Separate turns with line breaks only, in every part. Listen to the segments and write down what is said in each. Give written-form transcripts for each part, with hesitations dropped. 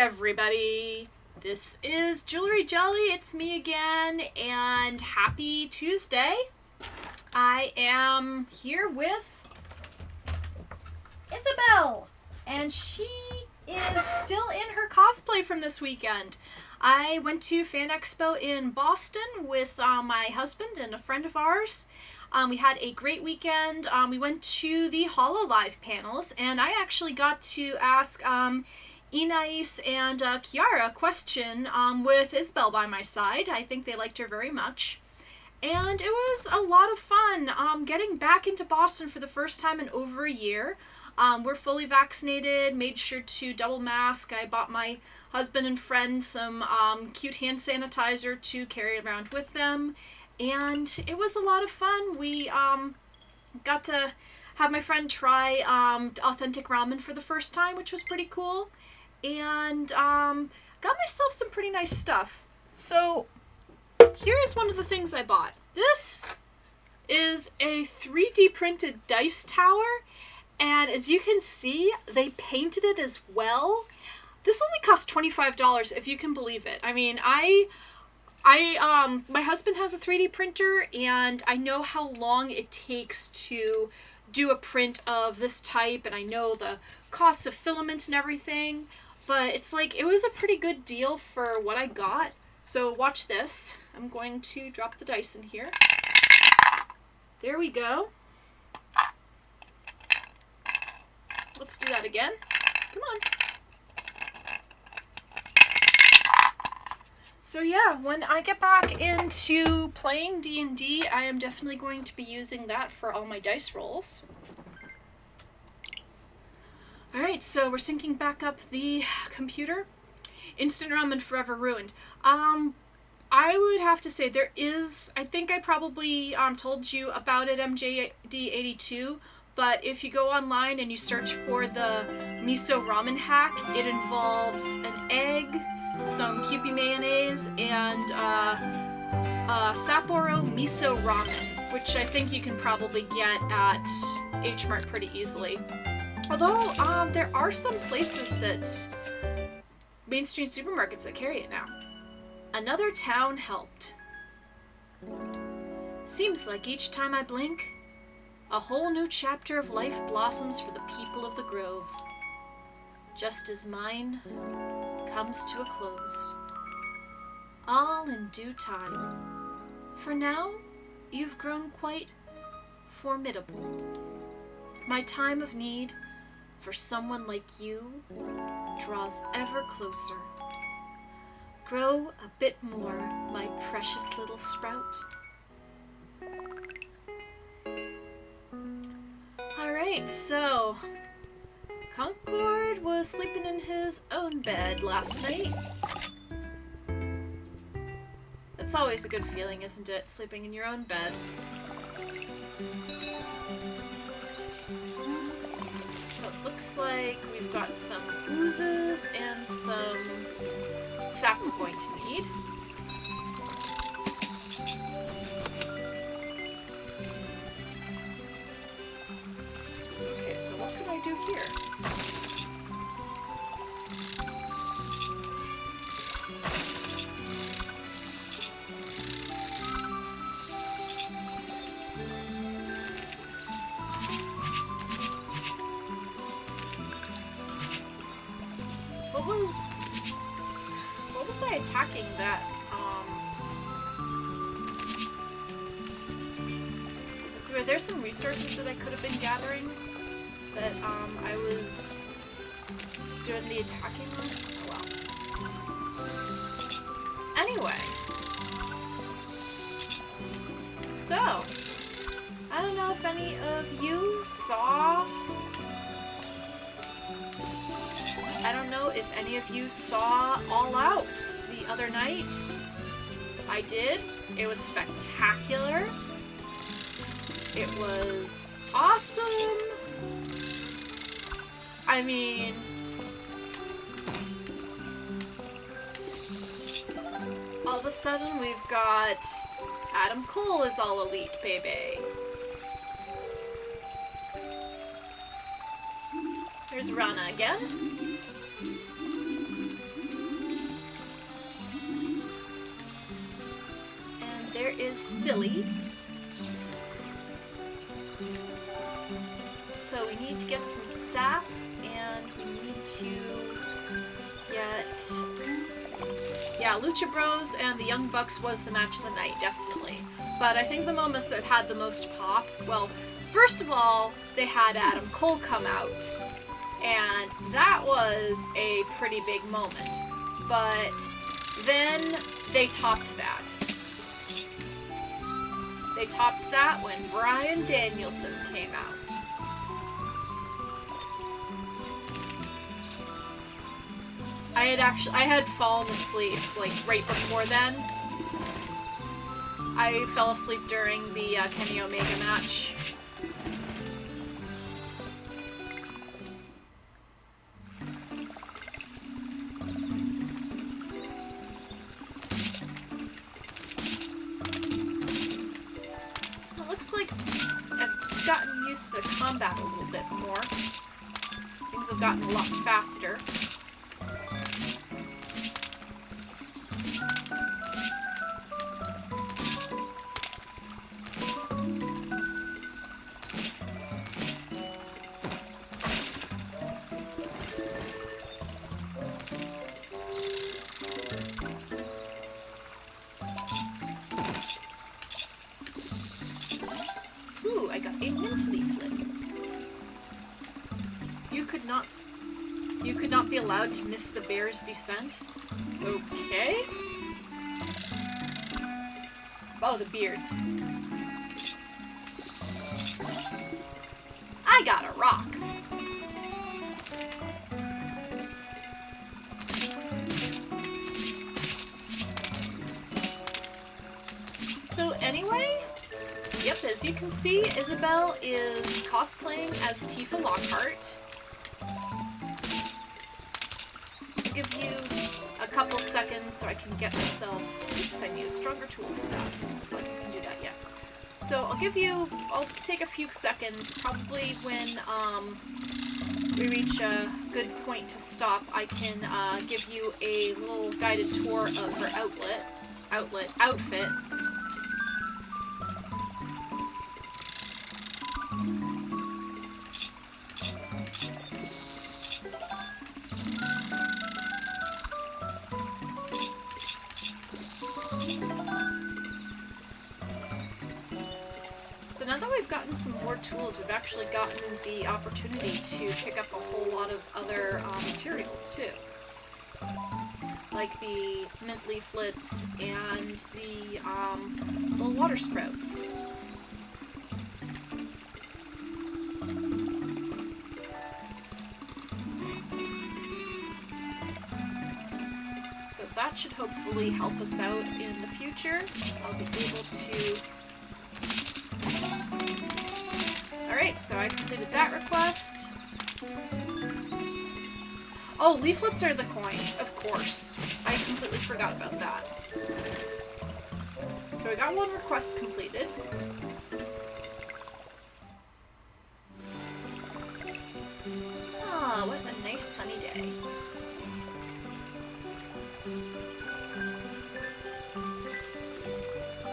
everybody. This is Jewelry Jelly. It's me again, and happy Tuesday. I am here with Isabel, and she is still in her cosplay from this weekend. I went to Fan Expo in Boston with my husband and a friend of ours. We had a great weekend. We went to the HoloLive panels, and I actually got to ask Inais and Kiara a question with Isabel by my side. I think they liked her very much. And it was a lot of fun getting back into Boston for the first time in over a year. We're fully vaccinated, made sure to double mask. I bought my husband and friend some cute hand sanitizer to carry around with them. And it was a lot of fun. We got to have my friend try authentic ramen for the first time, which was pretty cool. And got myself some pretty nice stuff. So here is one of the things I bought. This is a 3D printed dice tower. And as you can see, they painted it as well. This only cost $25, if you can believe it. I mean, my husband has a 3D printer, and I know how long it takes to do a print of this type, and I know the cost of filament and everything, but it's like, it was a pretty good deal for what I got. So watch this. I'm going to drop the dice in here. There we go. Let's do that again. Come on. So yeah, when I get back into playing D&D, I am definitely going to be using that for all my dice rolls. Alright, so we're syncing back up the computer. Instant ramen forever ruined. I would have to say there is, I think I probably told you about it, MJD82, but if you go online and you search for the miso ramen hack, it involves an egg, some Kewpie mayonnaise, and Sapporo miso ramen, which I think you can probably get at H Mart pretty easily. Although, there are some places that, mainstream supermarkets that carry it now. Another town helped. Seems like each time I blink, a whole new chapter of life blossoms for the people of the Grove. Just as mine comes to a close. All in due time. For now, you've grown quite formidable. My time of need for someone like you draws ever closer. Grow a bit more, my precious little sprout. Alright, so Concord was sleeping in his own bed last night. That's always a good feeling, isn't it? Sleeping in your own bed. So it looks like we've got some oozes and some sap we're going to need. Okay, so what can I do here? What was I attacking that, were there some resources that I could have been gathering that, I was doing the attacking on? Oh well. Anyway. So, I don't know if any of you saw... All Out the other night. I did. It was spectacular. It was awesome. I mean, all of a sudden we've got Adam Cole is all elite, baby. There's Rana again. is Silly. So we need to get some sap, and we need to get... Yeah, Lucha Bros and the Young Bucks was the match of the night, definitely. But I think the moments that had the most pop, well, first of all, they had Adam Cole come out, and that was a pretty big moment. But then they topped that. They topped that when Bryan Danielson came out. I had fallen asleep, like, right before then. I fell asleep during the Kenny Omega match. It looks like I've gotten used to the combat a little bit more. Things have gotten a lot faster. Ooh, I got a mint leaflet. You could not be allowed to miss the bear's descent. Okay. Oh, the beards. I got a rock. So anyway, yep, as you can see, Isabel is cosplaying as Tifa Lockhart. I'll give you a couple seconds so I can get myself... Oops, I need a stronger tool for that. Doesn't look like I can do that yet. So I'll take a few seconds, probably when we reach a good point to stop, I can give you a little guided tour of her outfit. So now that we've gotten some more tools, we've actually gotten the opportunity to pick up a whole lot of other materials too. Like the mint leaflets and the little water sprouts. So that should hopefully help us out in the future. I'll be able to... Alright, so I completed that request. Oh, leaflets are the coins, of course. I completely forgot about that. So I got one request completed. Ah, what a nice sunny day.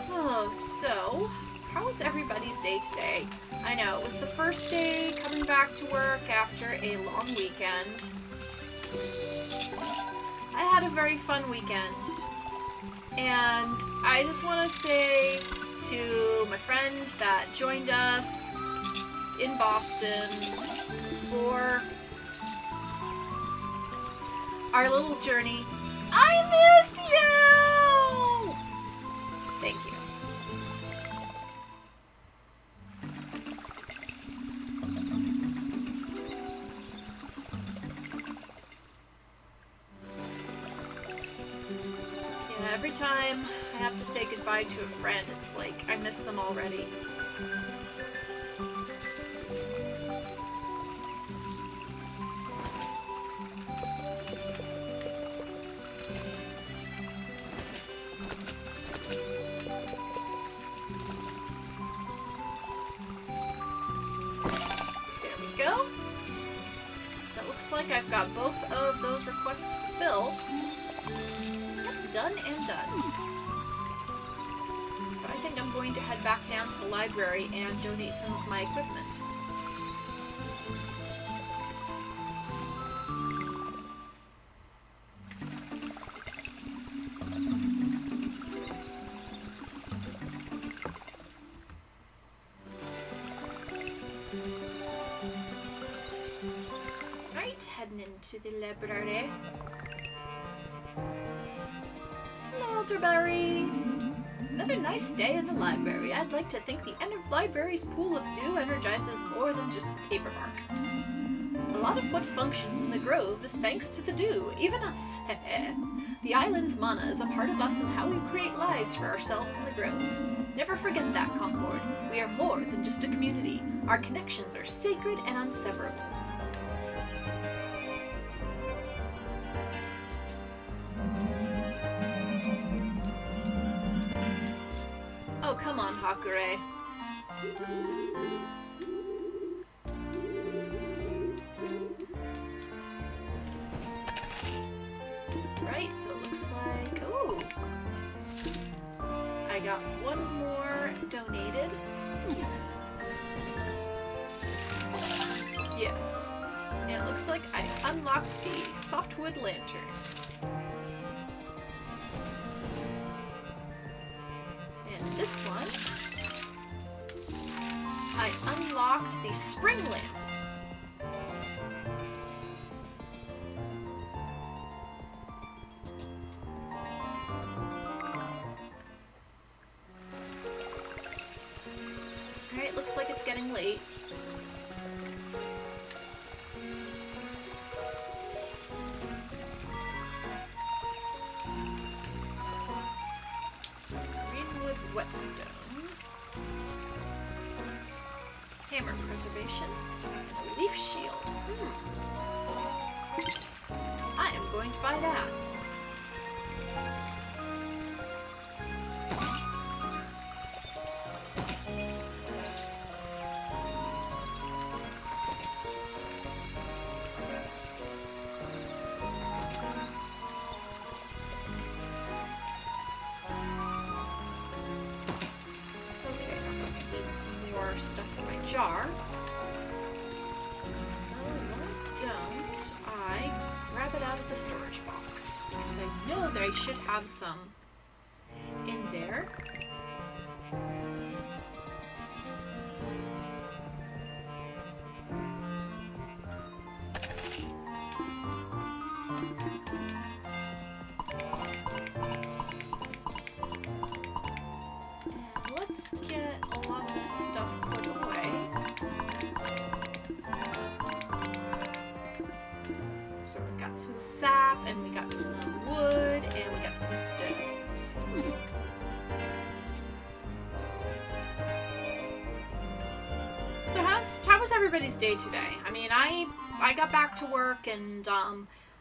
Oh, so... how was everybody's day today? I know, it was the first day coming back to work after a long weekend. I had a very fun weekend. And I just want to say to my friend that joined us in Boston for our little journey, I miss you! Thank you. Every time I have to say goodbye to a friend, it's like I miss them already. There we go. That looks like I've got both of those requests fulfilled. Done and done. So I think I'm going to head back down to the library and donate some of my equipment. Right, heading into the library. Hello, Elderberry. Another nice day in the library. I'd like to think the library's pool of dew energizes more than just paperbark. A lot of what functions in the grove is thanks to the dew, even us. The island's mana is a part of us and how we create lives for ourselves in the grove. Never forget that, Concord. We are more than just a community. Our connections are sacred and inseparable. Oh, come on, Hakure. Right, so it looks like... Ooh! I got one more donated. Yes. And it looks like I unlocked the softwood lantern. And this one, I unlocked the spring lamp. Alright, looks like it's getting late. So, greenwood whetstone. Hammer preservation. And a leaf shield. I am going to buy that. Okay, so I need some more stuff in my jar. So why don't I grab it out of the storage box? Because I know that I should have some in there. Let's get a lot of this stuff put away. So we got some sap, and we got some wood, and we got some stones. So how was everybody's day today? I mean, I got back to work and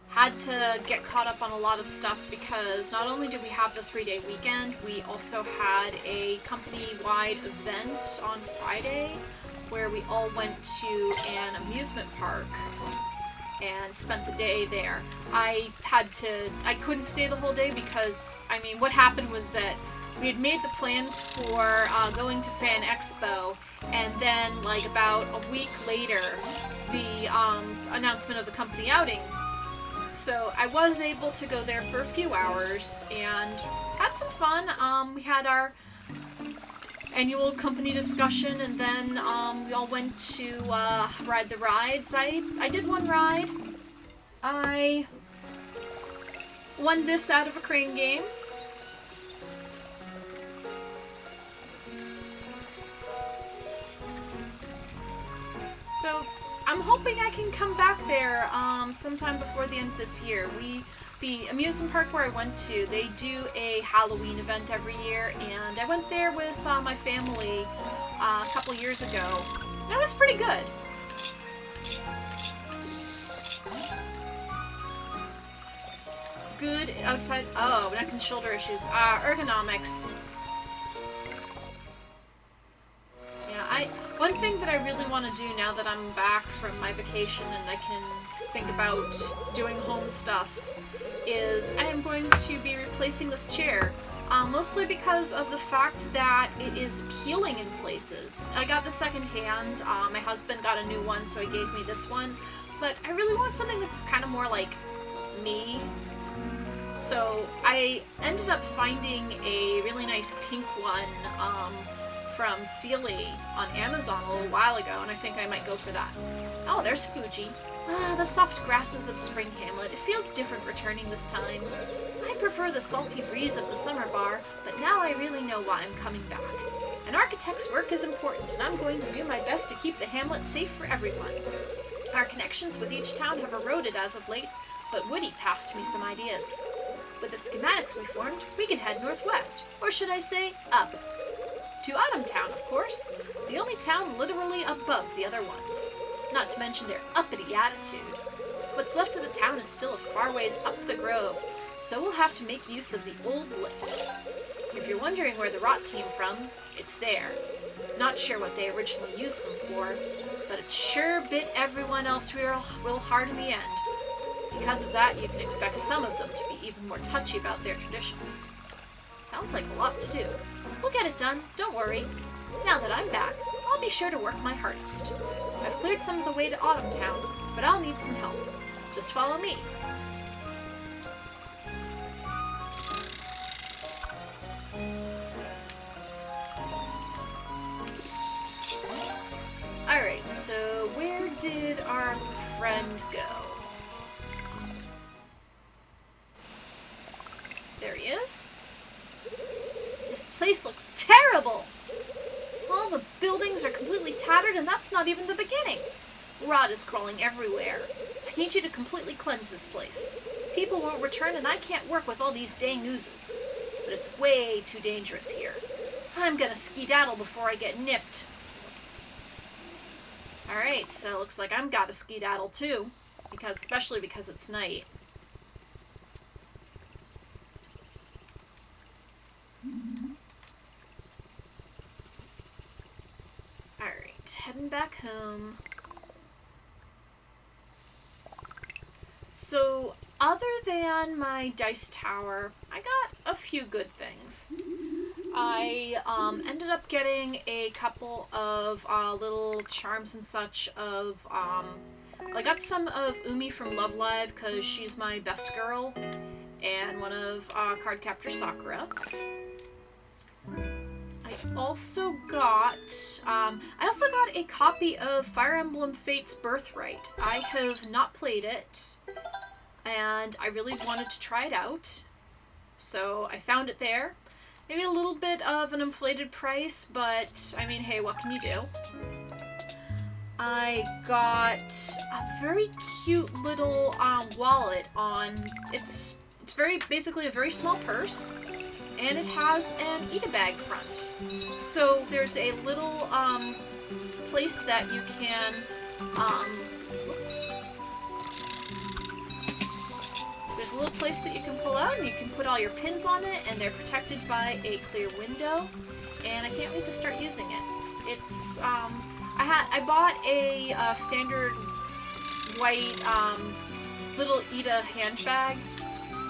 had to get caught up on a lot of stuff because not only did we have the 3-day weekend, we also had a company-wide event on Friday where we all went to an amusement park and spent the day there. I couldn't stay the whole day because, I mean, what happened was that we had made the plans for going to Fan Expo, and then like about a week later, the announcement of the company outing. So I was able to go there for a few hours and had some fun. We had our annual company discussion, and then we all went to ride the rides. I did one ride. I won this out of a crane game. So I'm hoping I can come back there sometime before the end of this year. The amusement park where I went to, they do a Halloween event every year, and I went there with my family a couple years ago, and it was pretty good. Good outside. Oh, neck and shoulder issues. Ergonomics. Yeah, one thing that I really want to do now that I'm back from my vacation and I can think about doing home stuff is I am going to be replacing this chair. Mostly because of the fact that it is peeling in places. I got the second hand. My husband got a new one, so he gave me this one. But I really want something that's kind of more like me. So I ended up finding a really nice pink one from Sealy on Amazon a little while ago, and I think I might go for that. Oh, there's Fuji. The soft grasses of Spring Hamlet. It feels different returning this time. I prefer the salty breeze of the summer bar, but now I really know why I'm coming back. An architect's work is important, and I'm going to do my best to keep the hamlet safe for everyone. Our connections with each town have eroded as of late, but Woody passed me some ideas. With the schematics we formed, we can head northwest, or should I say, up. To Autumntown, of course, the only town literally above the other ones. Not to mention their uppity attitude. What's left of the town is still a far ways up the grove, so we'll have to make use of the old lift. If you're wondering where the rot came from, it's there. Not sure what they originally used them for, but it sure bit everyone else real hard in the end. Because of that, you can expect some of them to be even more touchy about their traditions. Sounds like a lot to do. We'll get it done, don't worry. Now that I'm back, I'll be sure to work my hardest. I've cleared some of the way to Autumntown, but I'll need some help. Just follow me. Alright, so where did our friend go? There he is. This place looks terrible! All the buildings are completely tattered, and that's not even the beginning. Rot is crawling everywhere. I need you to completely cleanse this place. People won't return, and I can't work with all these dang oozes. But it's way too dangerous here. I'm gonna skedaddle before I get nipped. Alright, so it looks like I'm gotta skedaddle too. Especially because it's night. Alright, heading back home. So, other than my dice tower, I got a few good things. I ended up getting a couple of little charms and such of, I got some of Umi from Love Live because she's my best girl, and one of Cardcaptor Sakura. I also got a copy of Fire Emblem Fate's Birthright. I have not played it, and I really wanted to try it out, so I found it there. Maybe a little bit of an inflated price, but I mean, hey, what can you do? I got a very cute little wallet on. It's basically a very small purse, and it has an eat a bag front. So there's a little place that you can There's a little place that you can pull out, and you can put all your pins on it, and they're protected by a clear window. And I can't wait to start using it. It's I bought a standard white little Ida handbag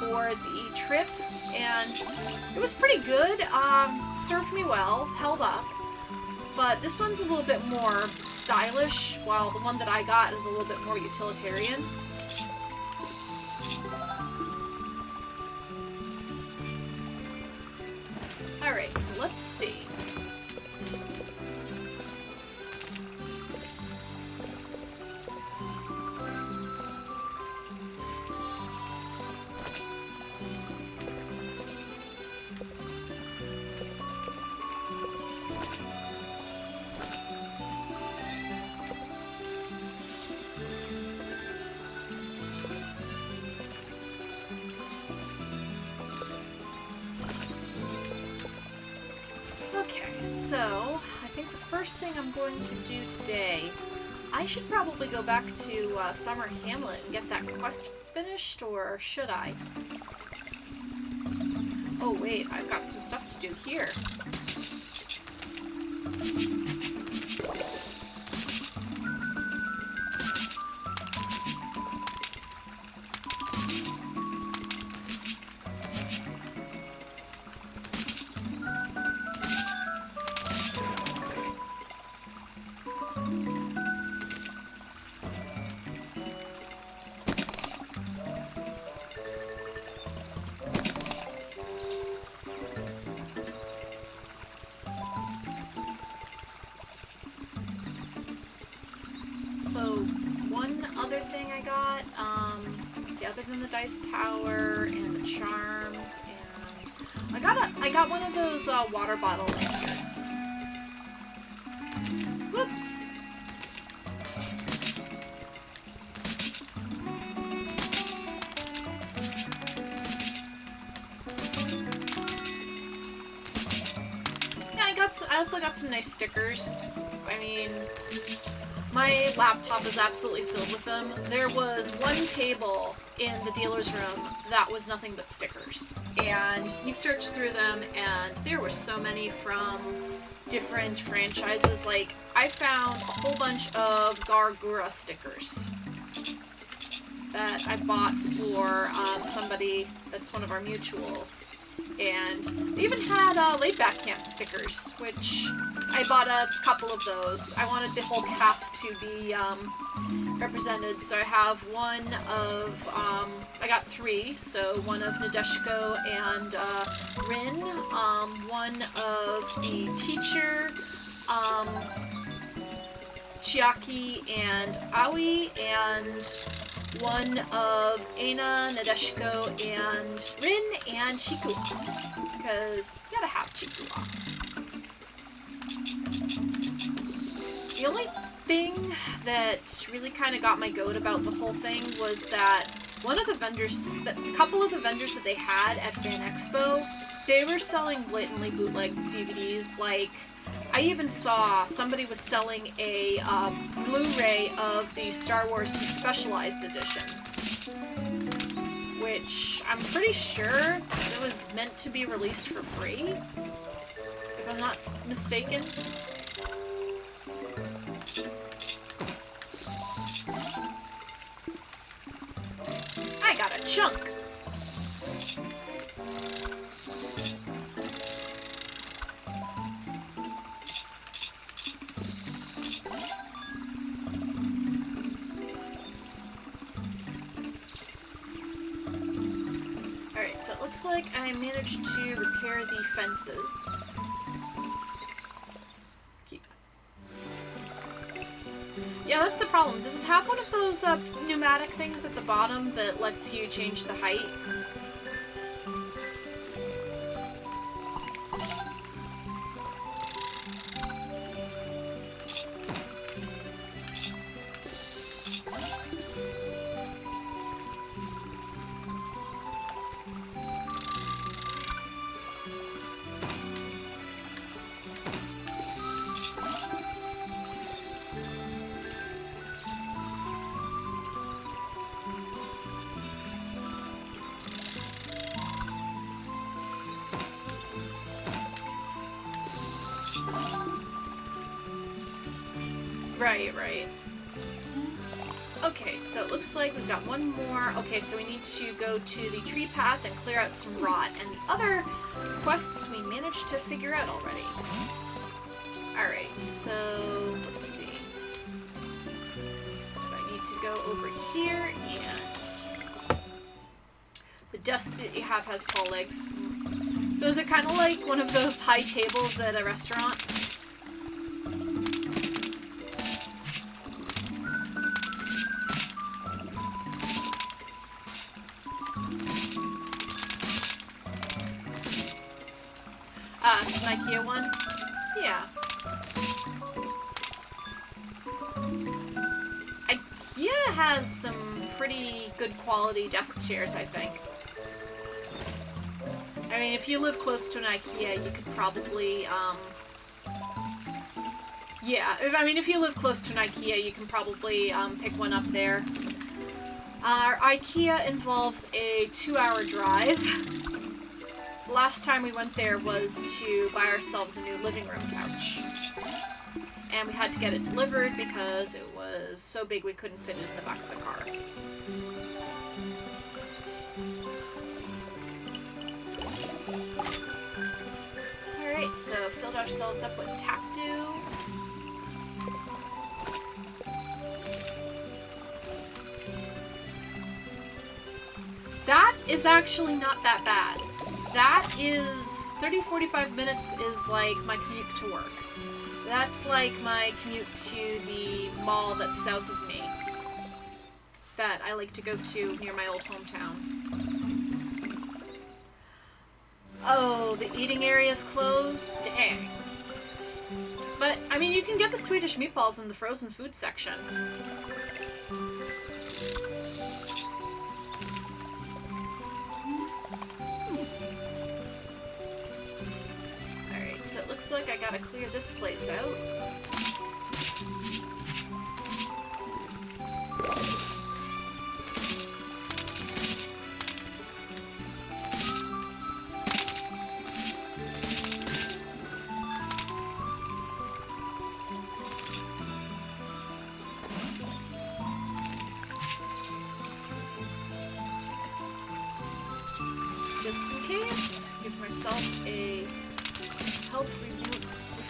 for the trip, and it was pretty good. Served me well, held up. But this one's a little bit more stylish, while the one that I got is a little bit more utilitarian. Alright, so let's see. So, I think the first thing I'm going to do today, I should probably go back to Summer Hamlet and get that quest finished, or should I? Oh wait, I've got some stuff to do here. other than the dice tower and the charms, and I got one of those water bottle lanterns. Whoops. Yeah, I also got some nice stickers. I mean, my laptop is absolutely filled with them. There was one table in the dealer's room that was nothing but stickers. And you search through them, and there were so many from different franchises. Like, I found a whole bunch of Gargura stickers that I bought for somebody that's one of our mutuals. And they even had laid back camp stickers, which I bought a couple of those. I wanted the whole cast to be represented, so I have one of, I got 3, so one of Nadeshiko and Rin, one of the teacher, Chiaki and Aoi, and one of Aina, Nadeshiko, and Rin, and Chikuwa, because you gotta have Chikuwa. The only thing that really kind of got my goat about the whole thing was that a couple of the vendors that they had at Fan Expo, they were selling blatantly bootleg DVDs. Like, I even saw somebody was selling a Blu-ray of the Star Wars Despecialized Edition, which I'm pretty sure it was meant to be released for free, if I'm not mistaken. I got a chunk! Alright, so it looks like I managed to repair the fences. Yeah, that's the problem. Does it have one of those pneumatic things at the bottom that lets you change the height? Right. Okay, so it looks like we've got one more. Okay, so we need to go to the tree path and clear out some rot, and the other quests we managed to figure out already. Alright, so let's see. So I need to go over here, and the desk that you have has tall legs. So is it kind of like one of those high tables at a restaurant? It's an IKEA one? Yeah. IKEA has some pretty good quality desk chairs, I think. I mean, if you live close to an IKEA, you could probably, yeah, if you live close to an IKEA, you can probably, pick one up there. Our IKEA involves a 2-hour drive. The last time we went there was to buy ourselves a new living room couch. And we had to get it delivered because it was so big we couldn't fit it in the back of the car. Alright, so filled ourselves up with Tapdu. That is actually not that bad. That is 30-45 minutes is like my commute to work. That's like my commute to the mall that's south of me. that I like to go to near my old hometown. Oh, the eating area's closed? Dang. But, I mean, you can get the Swedish meatballs in the frozen food section. Alright, so it looks like I gotta clear this place out. Just in case, give myself a health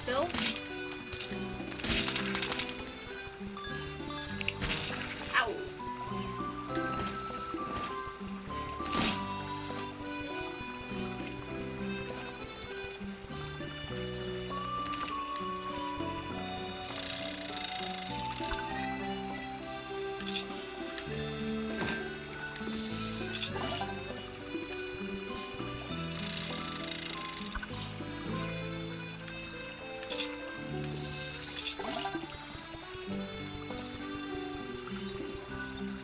refill. Ow!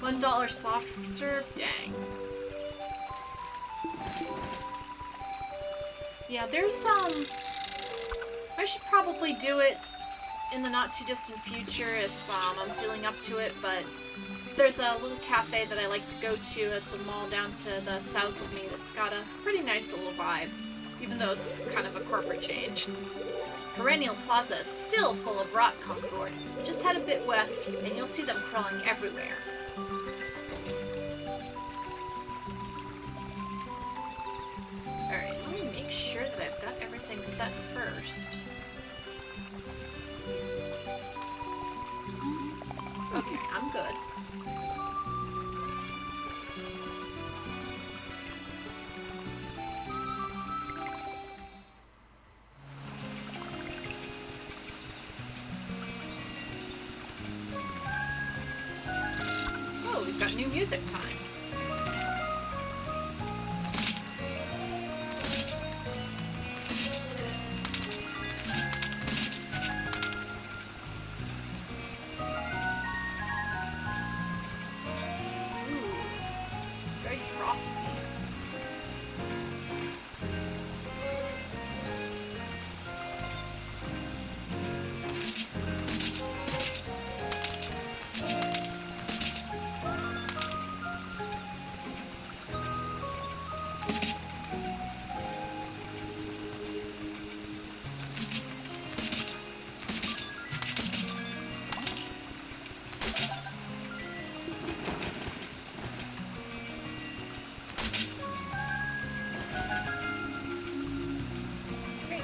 $1 soft serve? Dang. Yeah, there's, I should probably do it in the not-too-distant future if, I'm feeling up to it, but there's a little cafe that I like to go to at the mall down to the south of me that's got a pretty nice little vibe, even though it's kind of a corporate change. Perennial Plaza is still full of rot, Concord. Just head a bit west, and you'll see them crawling everywhere. Alright, let me make sure that I've got everything set first. Okay, I'm good. Oh, we've got new music time.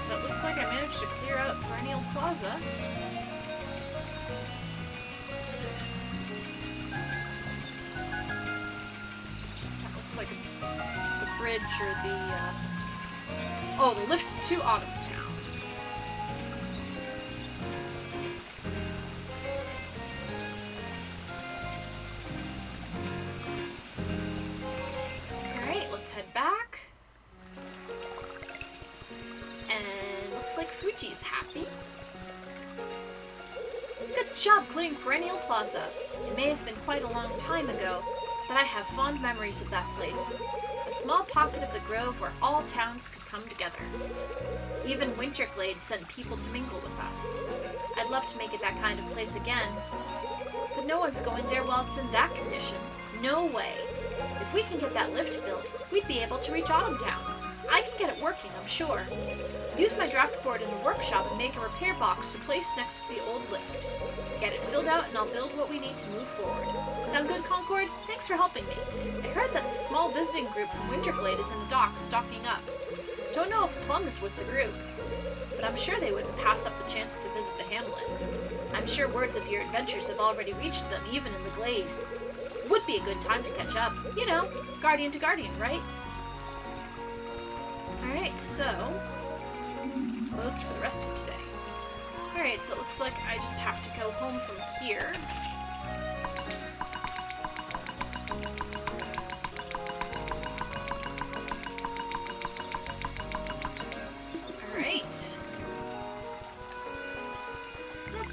So it looks like I managed to clear out Perennial Plaza. That looks like the bridge or the, oh, the lift to Autumn Town. Alright, let's head back. And looks like Fuji's happy. Good job clearing Perennial Plaza. It may have been quite a long time ago, but I have fond memories of that place. A small pocket of the grove where all towns could come together. Even Winterglade sent people to mingle with us. I'd love to make it that kind of place again, but no one's going there while it's in that condition. No way. If we can get that lift built, we'd be able to reach Autumn Town. I can get it working, I'm sure. Use my draft board in the workshop and make a repair box to place next to the old lift. Get it filled out and I'll build what we need to move forward. Sound good, Concord? Thanks for helping me. I heard that the small visiting group from Winterglade is in the docks stocking up. Don't know if Plum is with the group, but I'm sure they wouldn't pass up the chance to visit the hamlet. I'm sure words of your adventures have already reached them, even in the glade. Would be a good time to catch up. You know, guardian to guardian, right? Alright, so closed for the rest of today. Alright, so it looks like I just have to go home from here.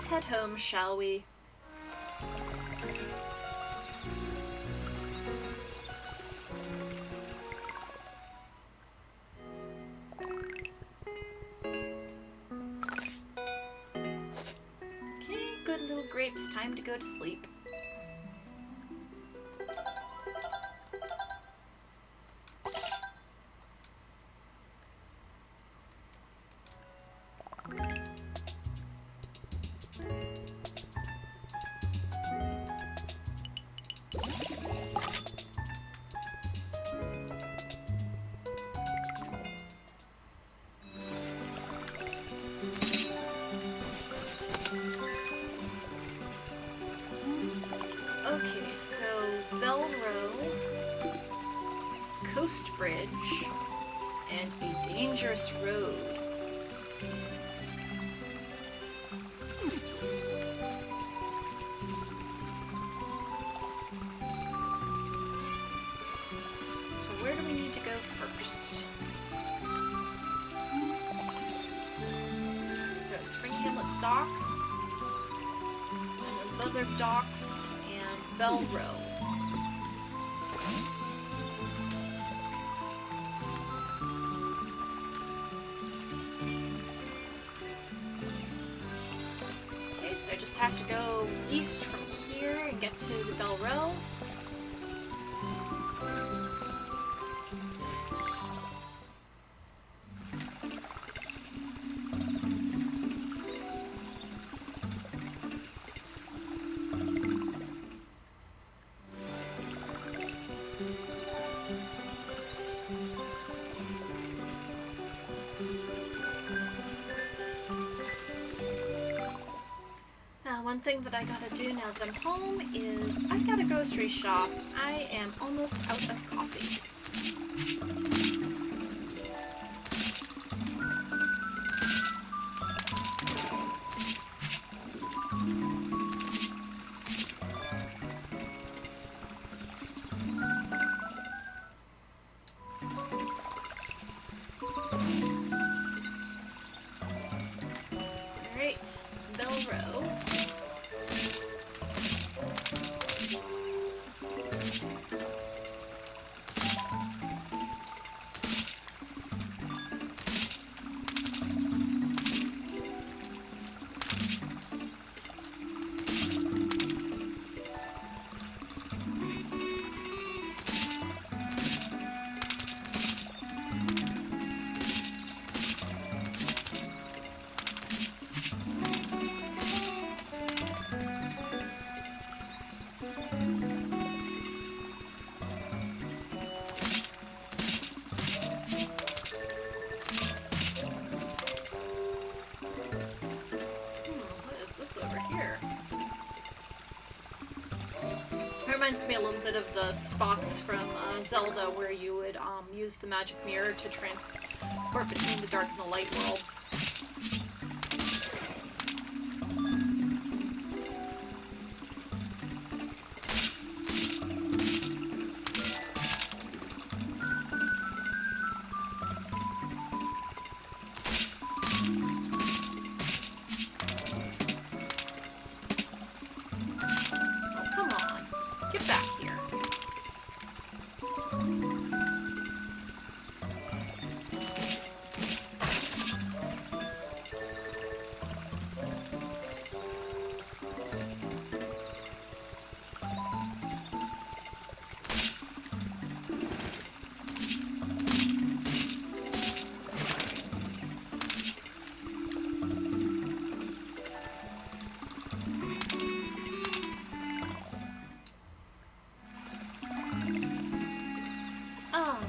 let's head home, shall we? Okay, good little grapes, time to go to sleep. Okay, so Bell Row, Coast Bridge, and a dangerous road. So where do we need to go first? So Spring Hamlet's docks, and the other docks, and Bell Row. Okay, so I just have to go east from here and get to the Bell Row. One thing that I gotta do now that I'm home is I gotta grocery shop. I am almost out of coffee. Alright, Bell Row. Over here. It reminds me a little bit of the spots from Zelda where you would use the magic mirror to transport between the dark and the light world.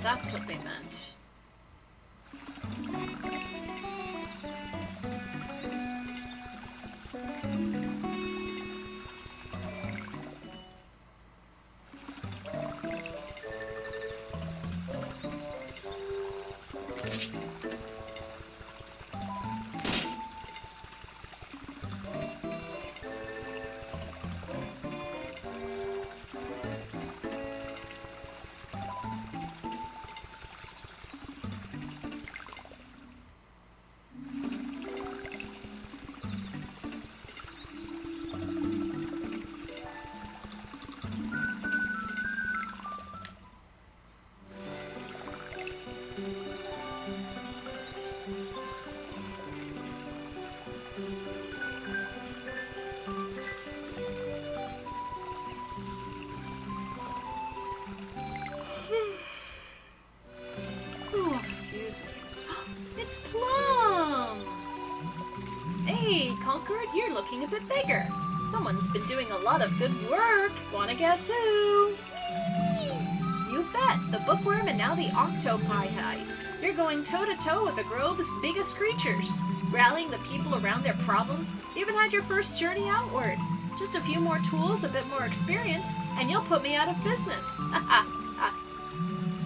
That's what they meant. Oh, excuse me. It's Plum! Hey, Concord, you're looking a bit bigger. Someone's been doing a lot of good work. Wanna guess who? You bet, the bookworm and now the octopi hide. You're going toe-to-toe with the Grove's biggest creatures, rallying the people around their problems. You even had your first journey outward. Just a few more tools, a bit more experience, and you'll put me out of business.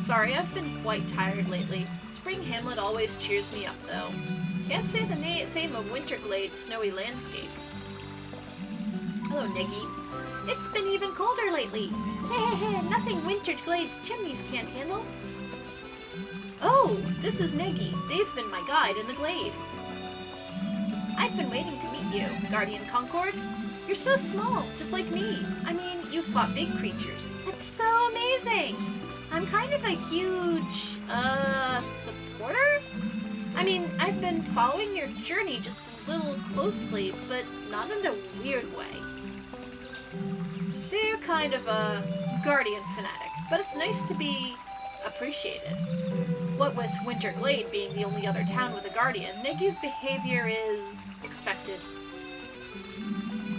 Sorry, I've been quite tired lately. Spring Hamlet always cheers me up, though. Can't say the same of Winterglade's snowy landscape. Hello, Niggy. It's been even colder lately. Hey, nothing Winterglade's chimneys can't handle. Oh, this is Niggy. They've been my guide in the glade. I've been waiting to meet you, Guardian Concord. You're so small, just like me. I mean, you've fought big creatures. That's so amazing. I'm kind of a huge, supporter? I mean, I've been following your journey just a little closely, but not in a weird way. They're kind of a Guardian fanatic, but it's nice to be appreciated. What with Winterglade being the only other town with a Guardian, Niggy's behavior is expected.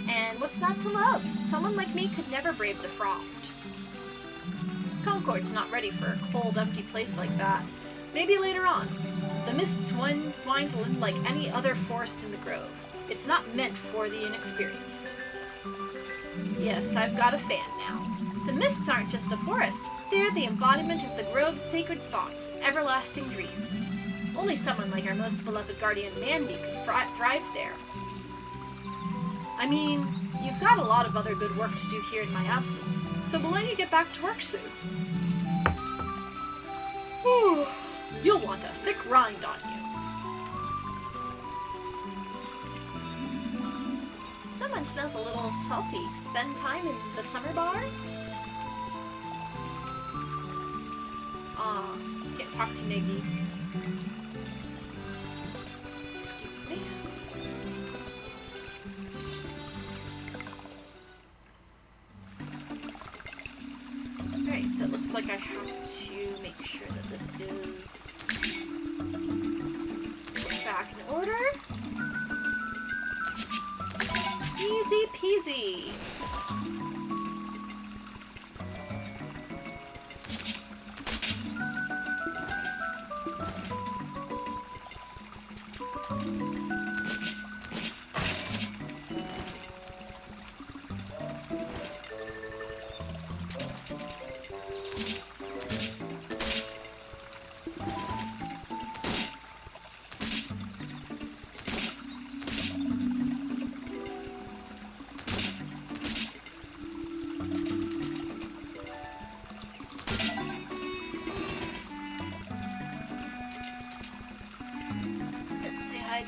And what's not to love? Someone like me could never brave the frost. Concord's not ready for a cold, empty place like that. Maybe later on. The mists wind like any other forest in the grove. It's not meant for the inexperienced. Yes, I've got a fan now. The mists aren't just a forest. They're the embodiment of the grove's sacred thoughts, everlasting dreams. Only someone like our most beloved guardian Mandy could thrive there. I mean, you've got a lot of other good work to do here in my absence, so we'll let you get back to work soon. Whew. You'll want a thick rind on you. Someone smells a little salty. Spend time in the summer bar? Can't talk to Niggy. Excuse me. Alright, so it looks like I have to make sure that this is back in order. Easy peasy.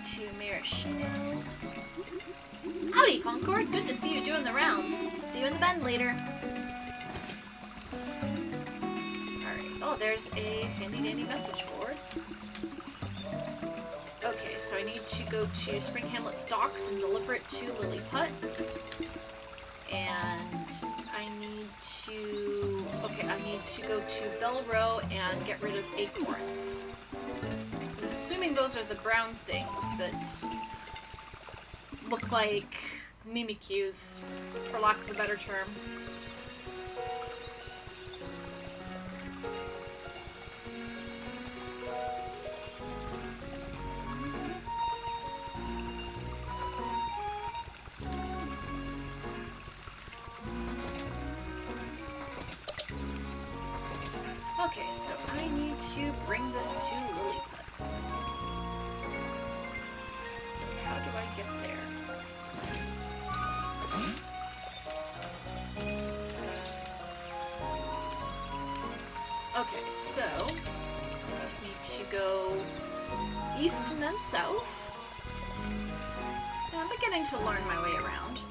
To Maraschino. Howdy, Concord. Good to see you doing the rounds. See you in the bend later. Alright. Oh, there's a handy-dandy message board. Okay, so I need to go to Spring Hamlet's docks and deliver it to Lilliput. And I need to go to Bell Row and get rid of acorns. I'm assuming those are the brown things that look like Mimikyus, for lack of a better term. Okay, so I need to bring this to Lilliput. So how do I get there? Okay, so I just need to go east and then south. And I'm beginning to learn my way around.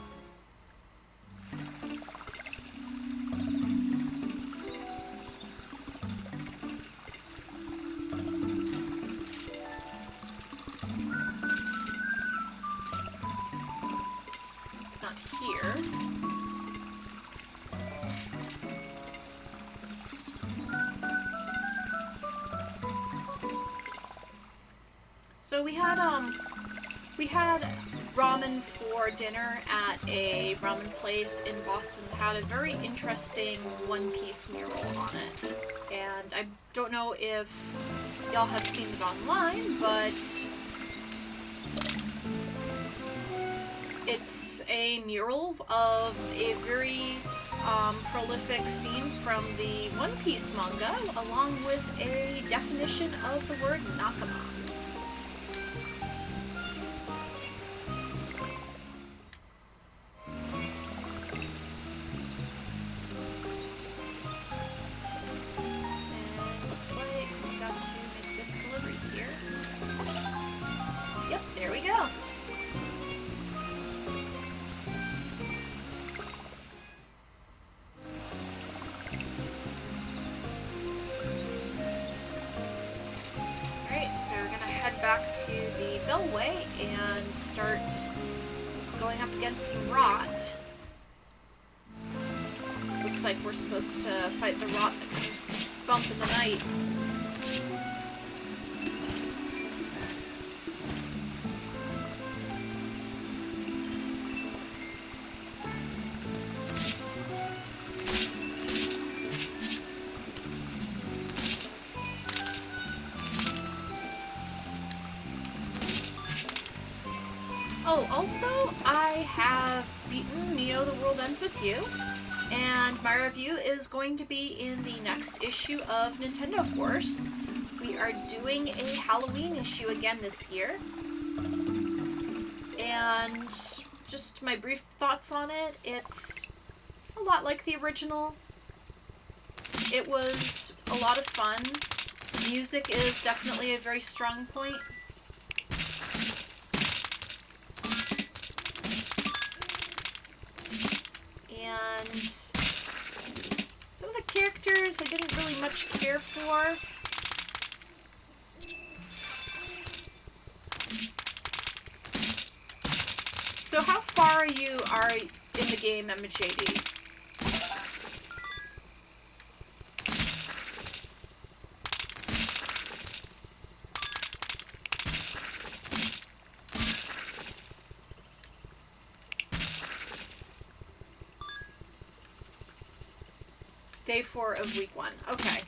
So we had ramen for dinner at a ramen place in Boston that had a very interesting One Piece mural on it. And I don't know if y'all have seen it online, but it's a mural of a very prolific scene from the One Piece manga, along with a definition of the word nakama. And looks like we got to make this delivery here. Yep, there we go. So we're gonna head back to the Bellway and start going up against some rot. Looks like we're supposed to fight the rot that comes bump in the night. Oh, also, I have beaten Neo The World Ends With You, and my review is going to be in the next issue of Nintendo Force. We are doing a Halloween issue again this year, and just my brief thoughts on it. It's a lot like the original. It was a lot of fun. Music is definitely a very strong point. And some of the characters I didn't really much care for. So how far you are in the game, MJD? Day 4 of week 1. Okay.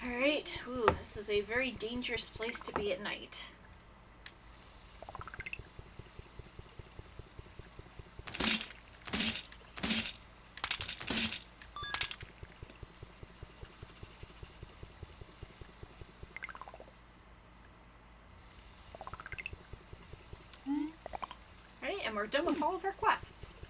Alright. Ooh, this is a very dangerous place to be at night. And we're done with all of our quests.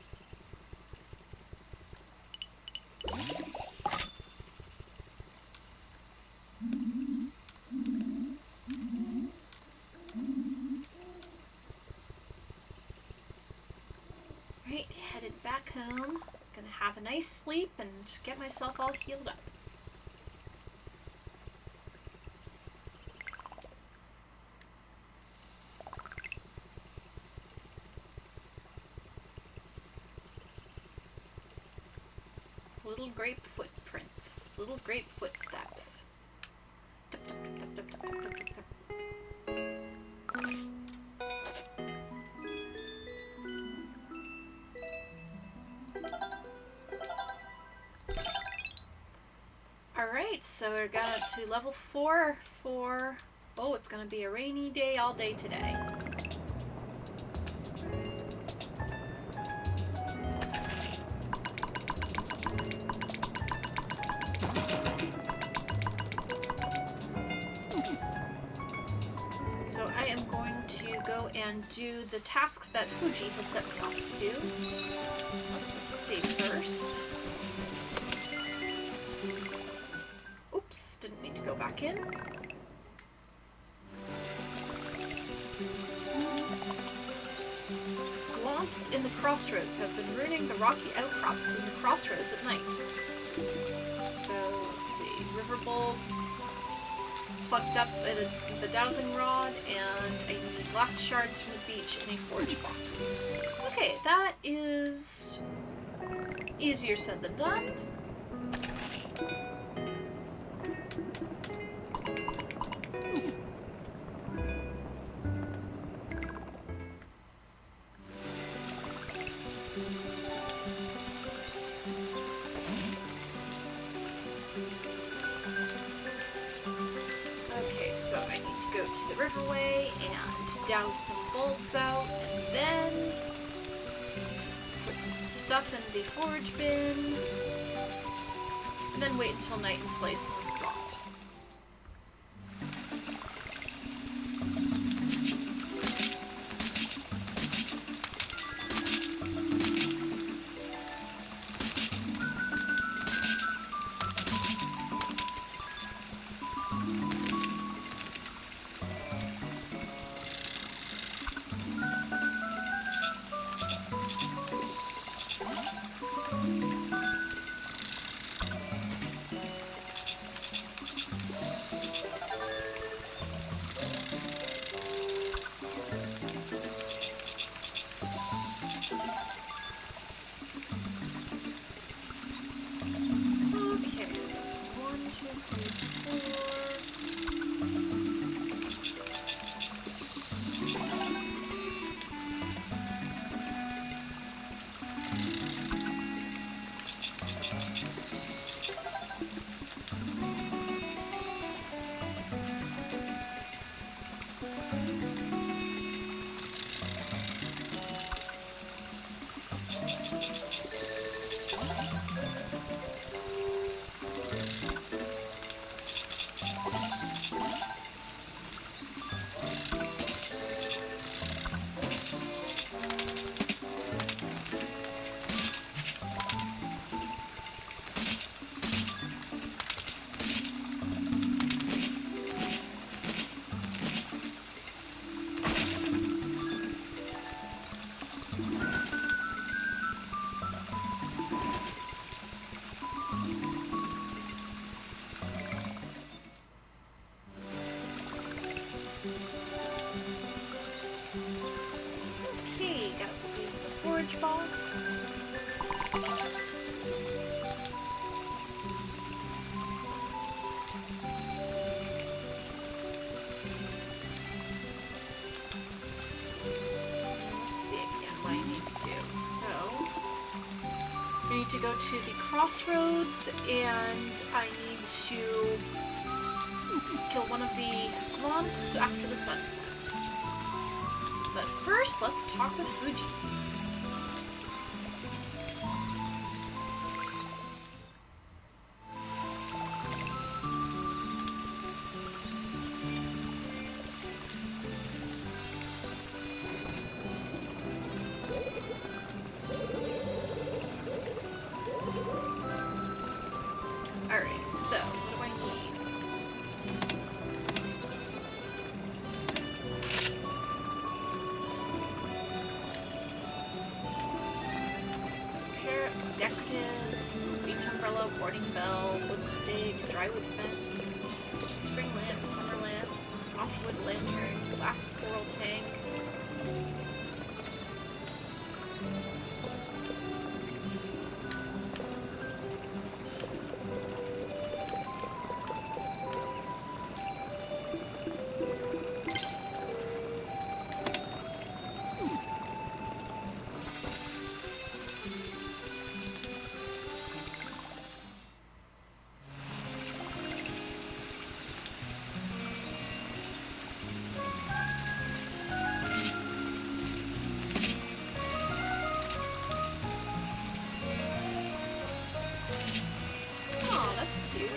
Right, headed back home. Gonna have a nice sleep and get myself all healed up. Little grape footprints, little grape footsteps. Dup, dup, dup, dup, dup, dup, dup, dup, dup. Alright, so we're going to level 4 for... Oh, it's gonna be a rainy day all day today. So I am going to go and do the tasks that Fuji has set me off to do. Let's see first. Oops, didn't need to go back in. Glomps in the crossroads have been ruining the rocky outcrops in the crossroads at night. So, let's see. River bulbs, plucked up the dowsing rod, and I need glass shards from the beach in a forge box. Okay, that is easier said than done. So I need to go to the riverway and douse some bulbs out, and then put some stuff in the forage bin, and then wait until night and slice some rot. Okay, so that's 1, 2, 3, 4. Okay, gotta put these in the forage box. Let's see again what I need to do. So, I need to go to the crossroads, and I need to kill one of the glumps after the sun sets. But first, let's talk with Fuji. Alright, so what do I need? So decorative, beach umbrella, boarding bell, wood stake, drywood fence, spring lamp, summer lamp, softwood lantern, glass coral tank. Oh, that's cute.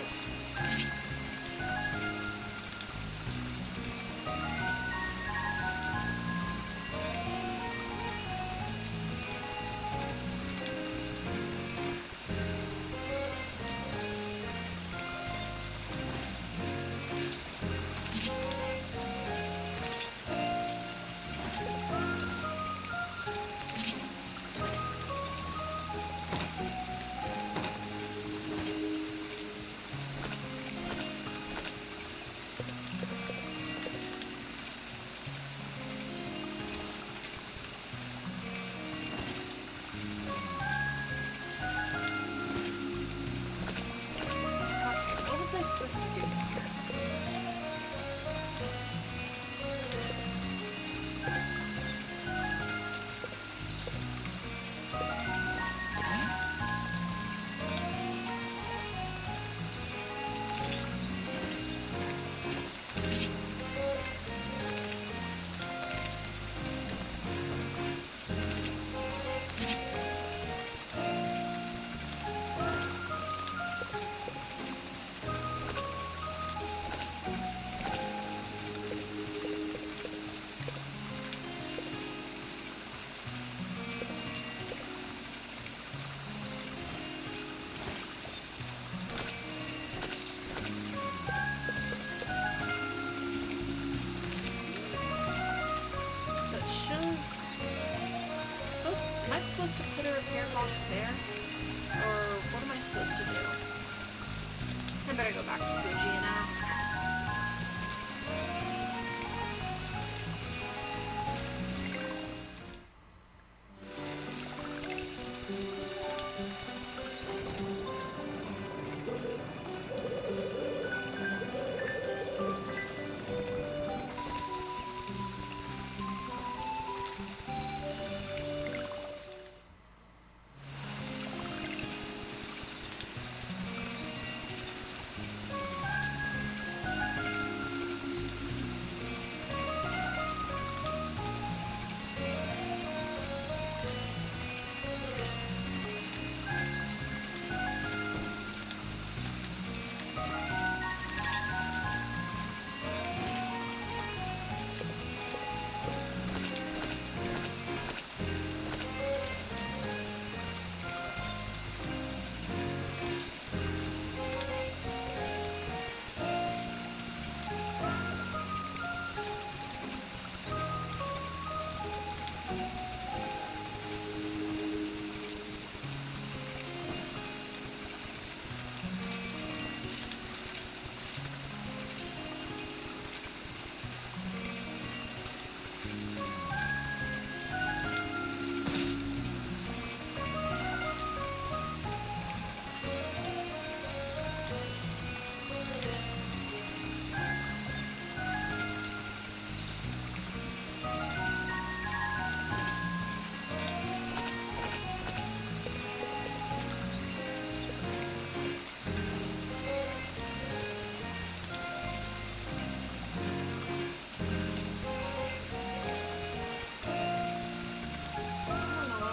Okay, what was I supposed to do here? box there? Or what am I supposed to do? I better go back to Fuji and ask.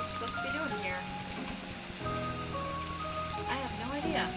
Supposed to be doing here? I have no idea.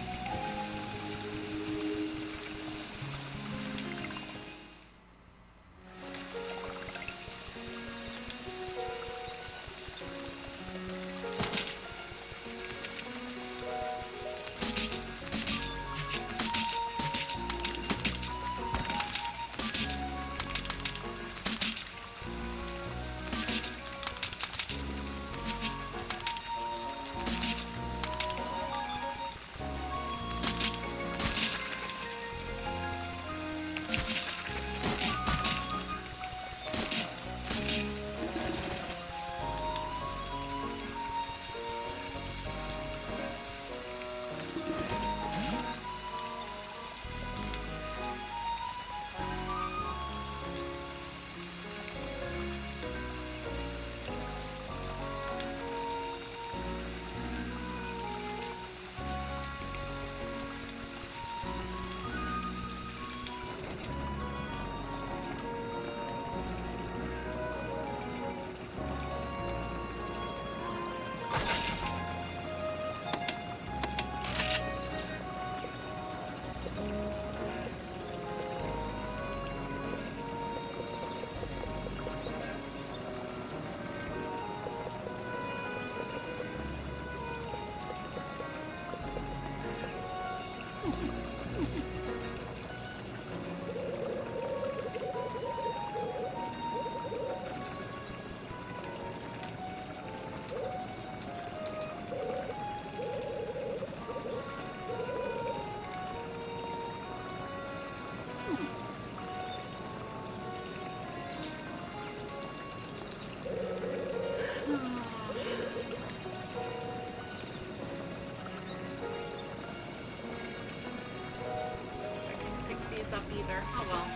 Up either. Oh well.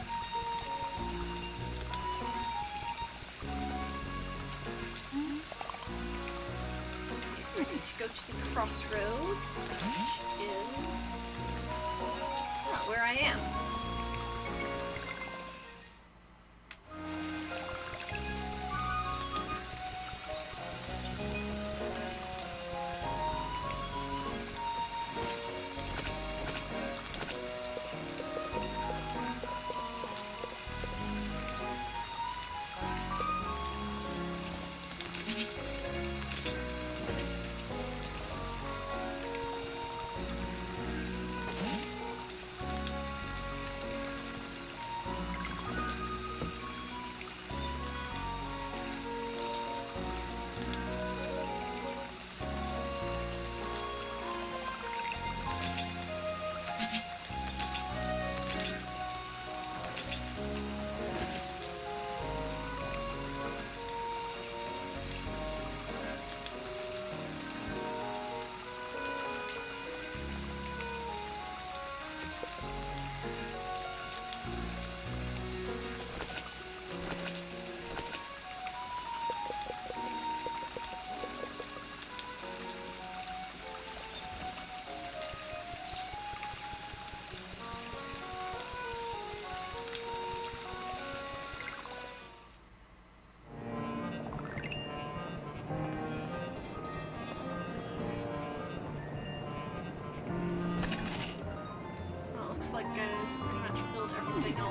Okay, so I need to go to the crossroads, which is not where I am.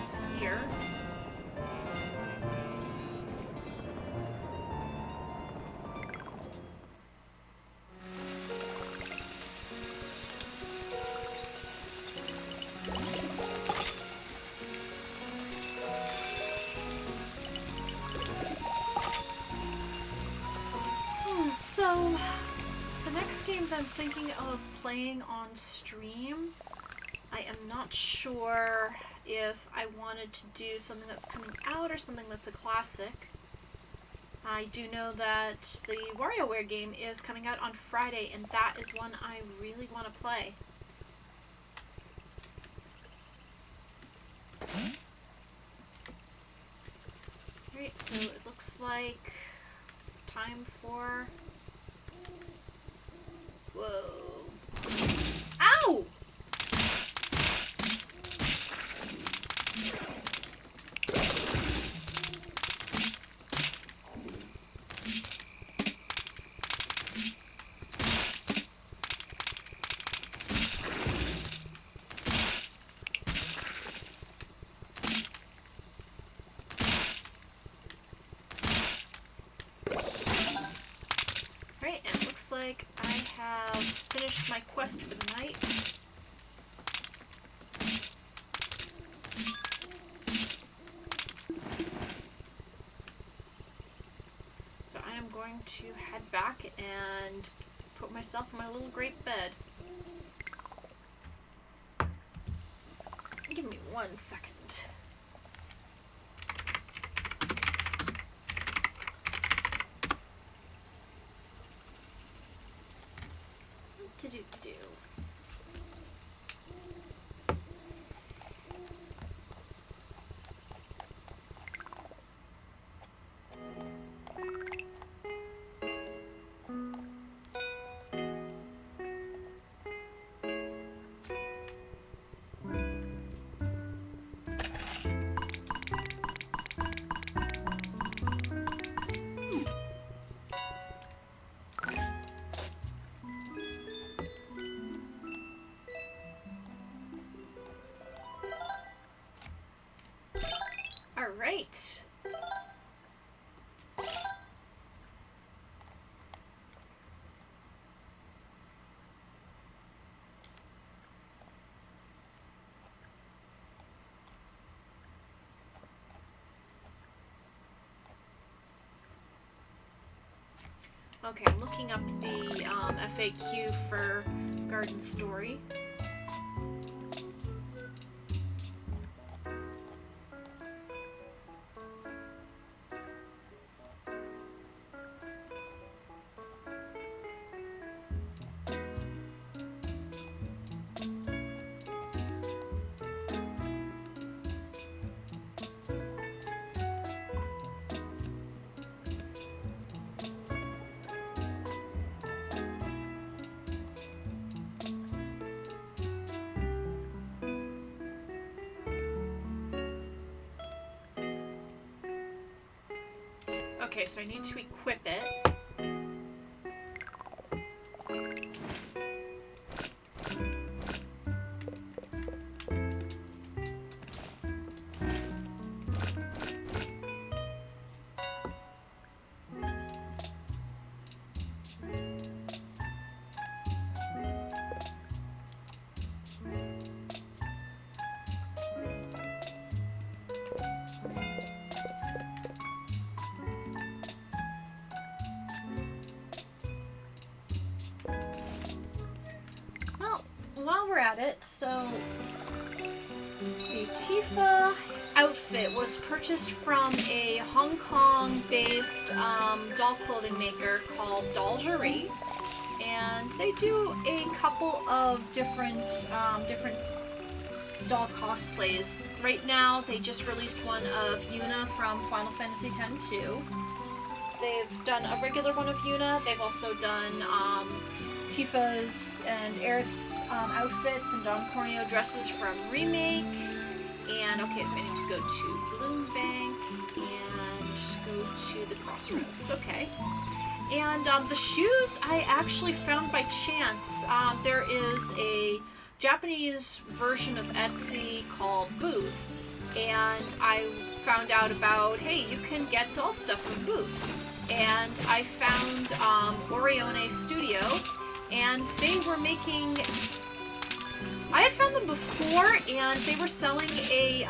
else here. So, the next game that I'm thinking of playing on stream, I am not sure if I wanted to do something that's coming out or something that's a classic. I do know that the WarioWare game is coming out on Friday, and that is one I really want to play. Alright, so it looks like it's time for... Whoa. Ow! Right, and it looks like I have finished my quest for the night. So I am going to head back and put myself in my little great bed. Give me 1 second. To do. Alright. Okay, I'm looking up the FAQ for Garden Story. Okay, so I need to equip it. While we're at it, so the Tifa outfit was purchased from a Hong Kong-based doll clothing maker called Dolgerie, and they do a couple of different doll cosplays. Right now, they just released one of Yuna from Final Fantasy X-2. They've done a regular one of Yuna. They've also done Tifa's and Aerith's outfits and Don Corneo dresses from Remake. And okay, so I need to go to Bloom Bank and go to the Crossroads. Okay. And the shoes I actually found by chance. There is a Japanese version of Etsy called Booth, and I found out about, hey, you can get doll stuff from Booth. And I found Orione Studio, and they were making... I had found them before, and they were selling a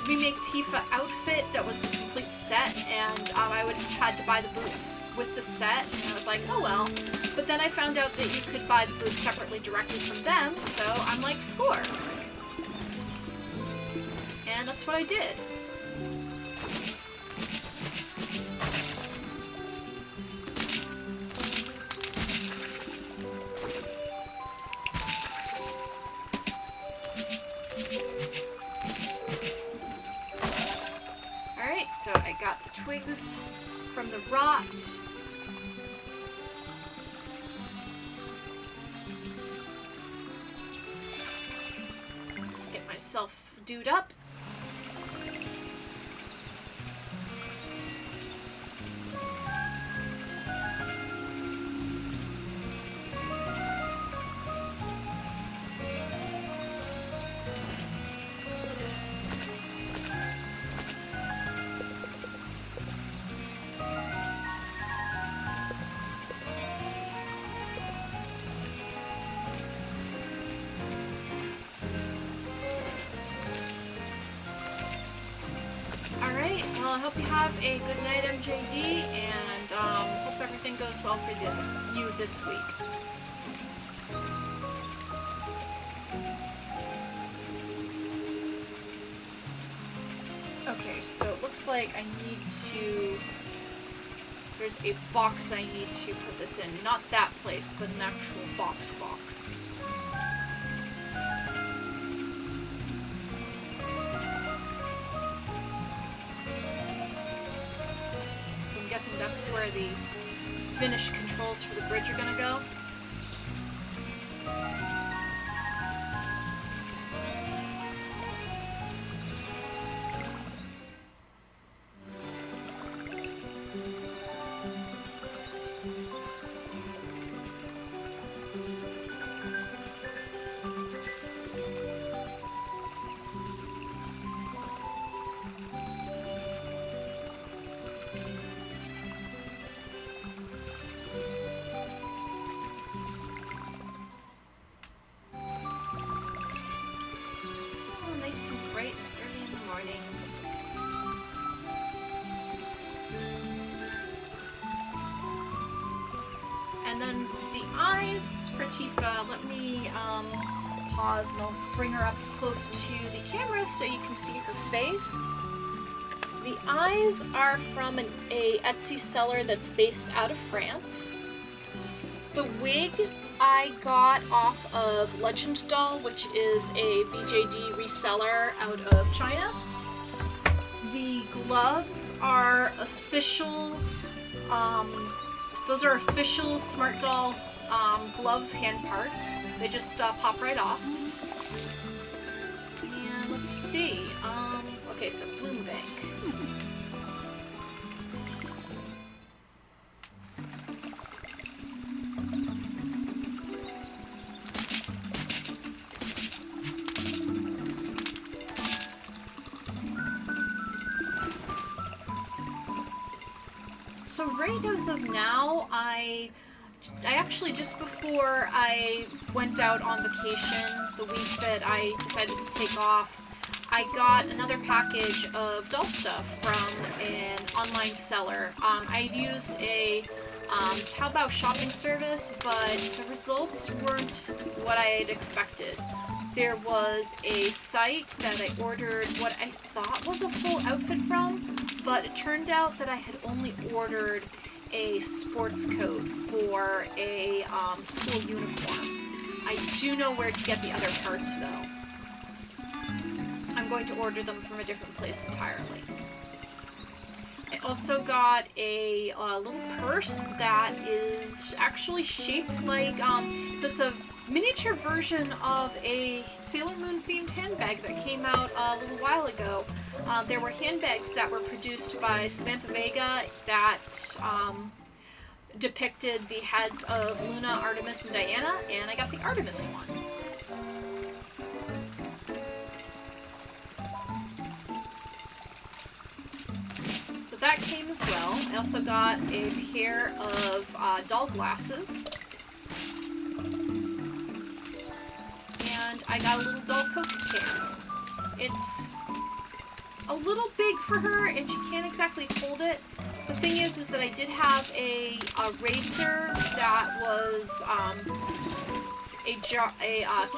Remake Tifa outfit that was the complete set, and I would have had to buy the boots with the set, and I was like, oh well. But then I found out that you could buy the boots separately directly from them, so I'm like, score. And that's what I did. Alright, so I got the twigs from the rot. Get myself dude up. Well, I hope you have a good night, MJD, and hope everything goes well for you this week. Okay, so it looks like I need to... There's a box that I need to put this in. Not that place, but an actual box. I'm guessing that's where the finished controls for the bridge are gonna go. Nice and bright early in the morning. And then the eyes for Tifa, let me pause and I'll bring her up close to the camera so you can see her face. The eyes are from a Etsy seller that's based out of France. The wig I got off of Legend Doll, which is a BJD reseller out of China. The gloves are official, those are official Smart Doll glove hand parts. They just pop right off. And let's see, okay, so Bloom Bank. So right as of now, I actually, just before I went out on vacation, the week that I decided to take off, I got another package of doll stuff from an online seller. I'd used a Taobao shopping service, but the results weren't what I had expected. There was a site that I ordered what I thought was a full outfit from, but it turned out that I had only ordered a sports coat for a school uniform. I do know where to get the other parts, though. I'm going to order them from a different place entirely. I also got a little purse that is actually shaped like, so it's a miniature version of a Sailor Moon themed handbag that came out a little while ago. There were handbags that were produced by Samantha Vega that depicted the heads of Luna, Artemis, and Diana, and I got the Artemis one. that came as well. I also got a pair of doll glasses. And I got a little doll Coke can. It's a little big for her, and she can't exactly hold it. The thing is that I did have a racer that was a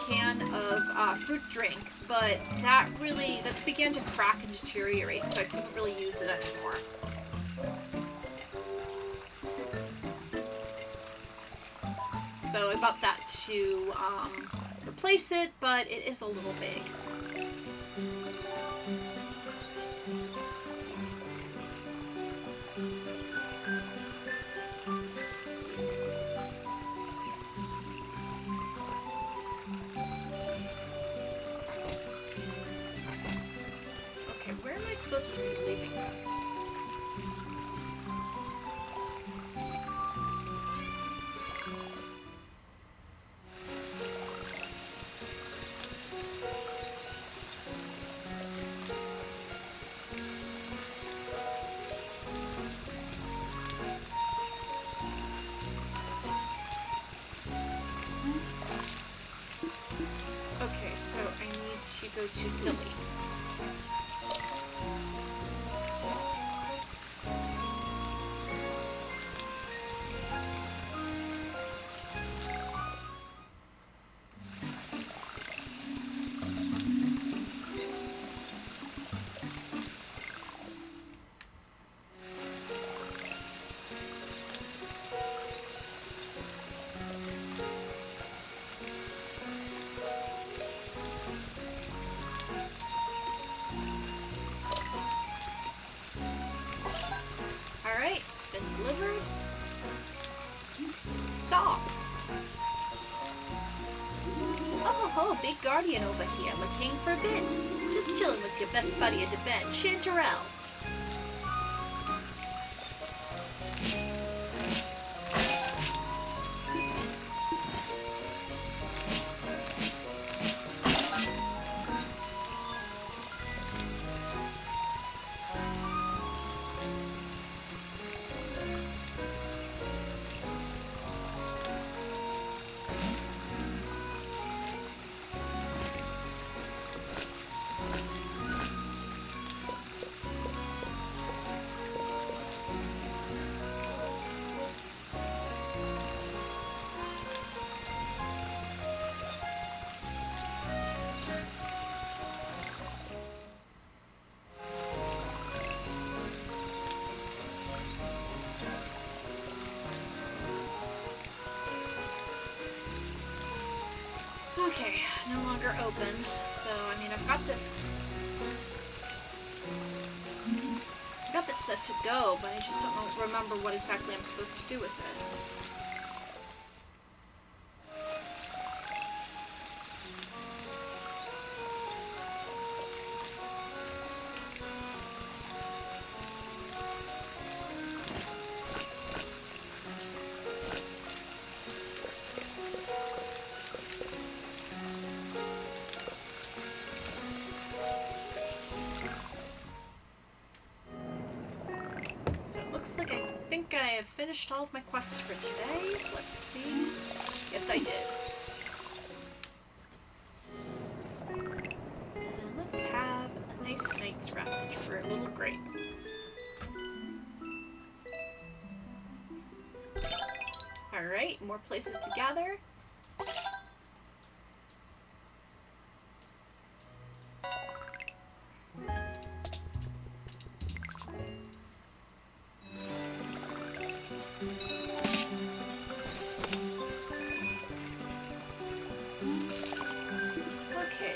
can of fruit drink, but that began to crack and deteriorate, so I couldn't really use it anymore. So I bought that to replace it, but it is a little big. Where am I supposed to be leaving this? Okay, so I need to go to Silly. Delivered. Saw. Oh ho, big guardian over here, looking for a bit. Just chilling with your best buddy at the bench, Chanterelle. Okay, no longer open, so, I mean, I've got this set to go, but I just don't remember what exactly I'm supposed to do with it. So it looks like I think I have finished all of my quests for today. Let's see. Yes, I did. And let's have a nice night's rest for a little grape. Alright, more places to gather.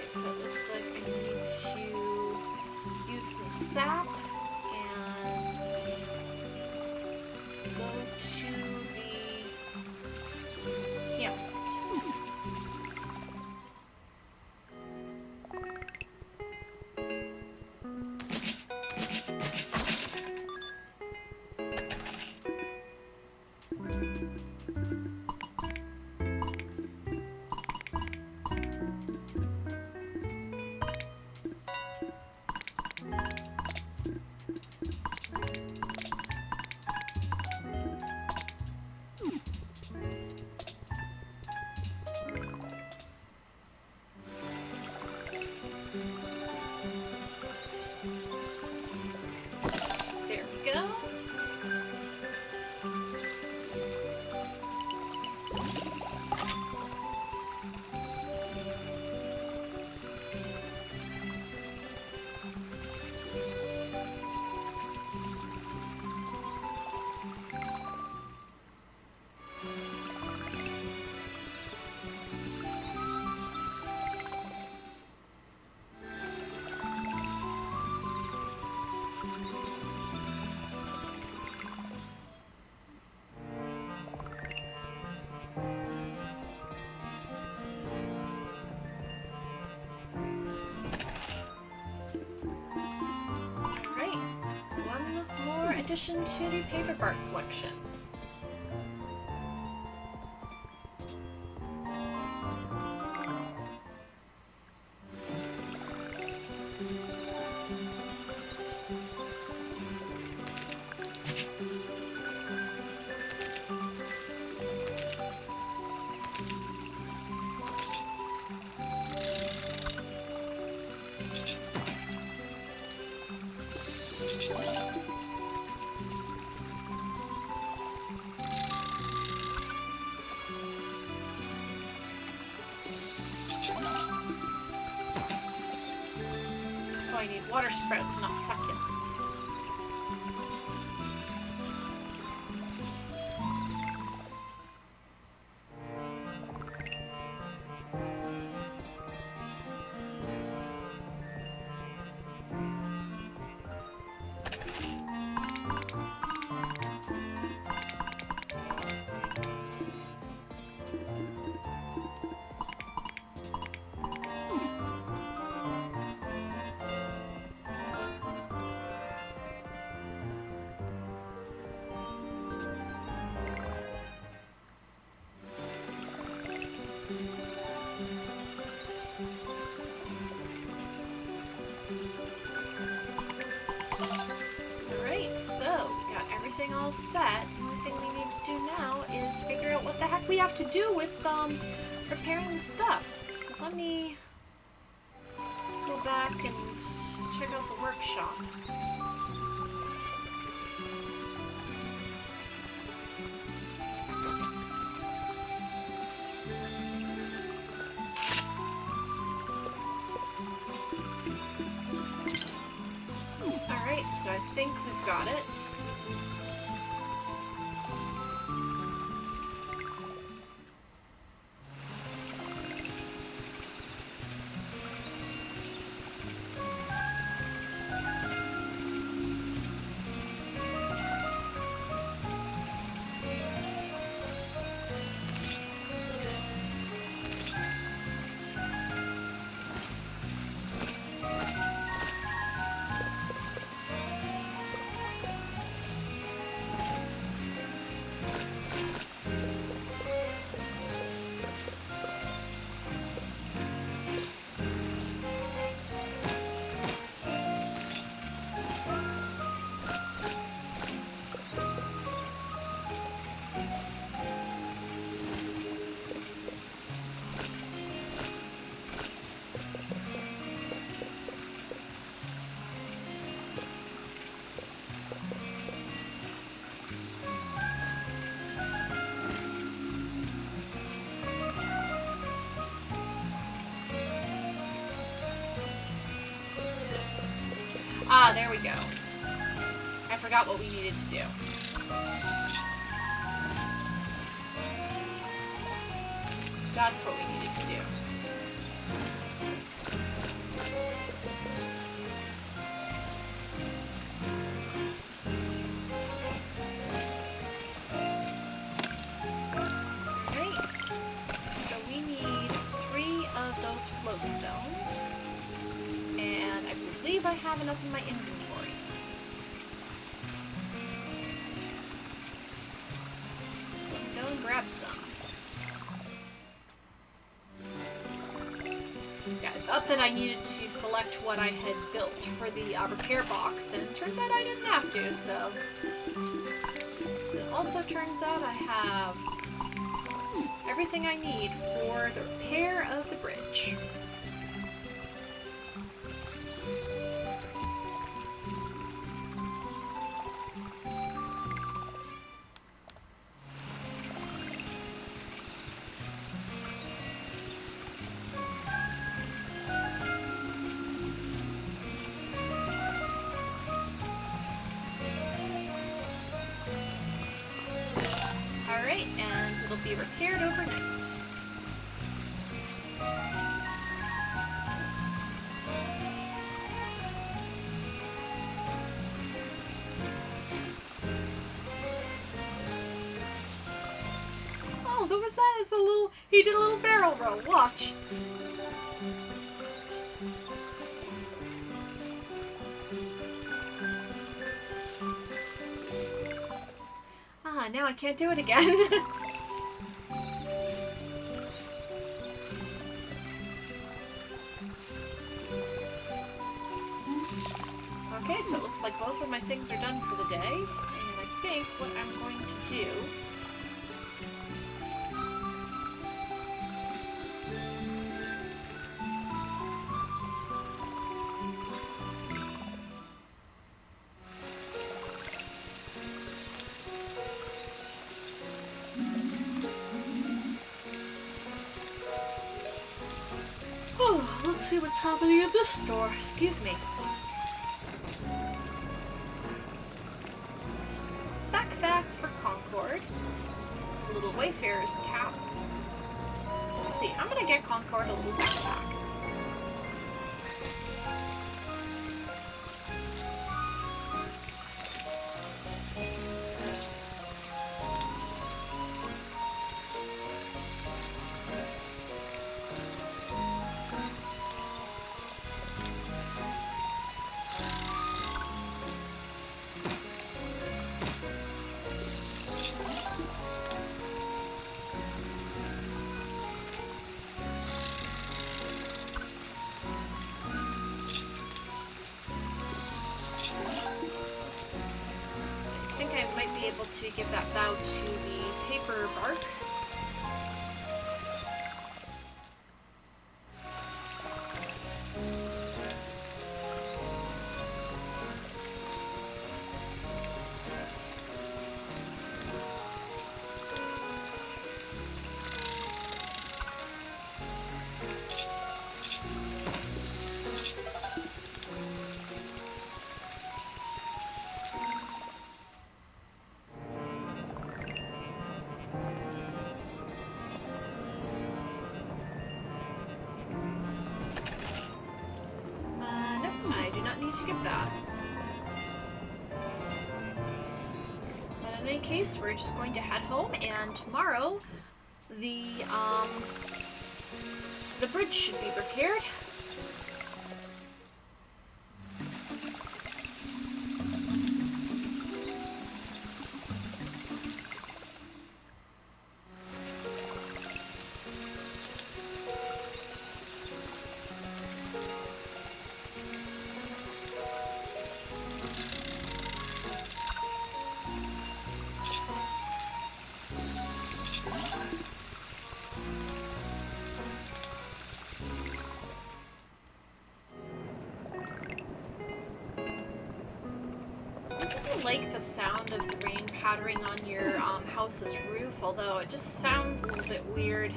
So it looks like I need to use some sap and go to the hamlet. addition to the paper bark collection. I need water sprouts, not succulents. All set. The only thing we need to do now is figure out what the heck we have to do with preparing the stuff. So let me go back and check out the workshop. Alright, so I think we've got it. Ah, there we go. I forgot what we needed to do. That's what we needed to do. Alright. So we need 3 of those flow stones. And I believe I have enough in my inventory. So I'm going to go and grab some. Yeah, I thought that I needed to select what I had built for the repair box, and it turns out I didn't have to, so... It also turns out I have everything I need for the repair of the bridge. And it'll be repaired overnight. Oh, there was that as a little... He did a little barrel roll. Watch. now I can't do it again. Okay, so it looks like both of my things are done for the day, and I think what I'm going to do... Oh, let's see what's happening at this store. Excuse me. Backpack for Concord. A little Wayfarer's cap. Let's see, I'm gonna get Concord a little backpack. Able to give that vow to the paper bark. Need to give that. But in any case, we're just going to head home, and tomorrow the bridge should be repaired. Like the sound of the rain pattering on your house's roof, although it just sounds a little bit weird.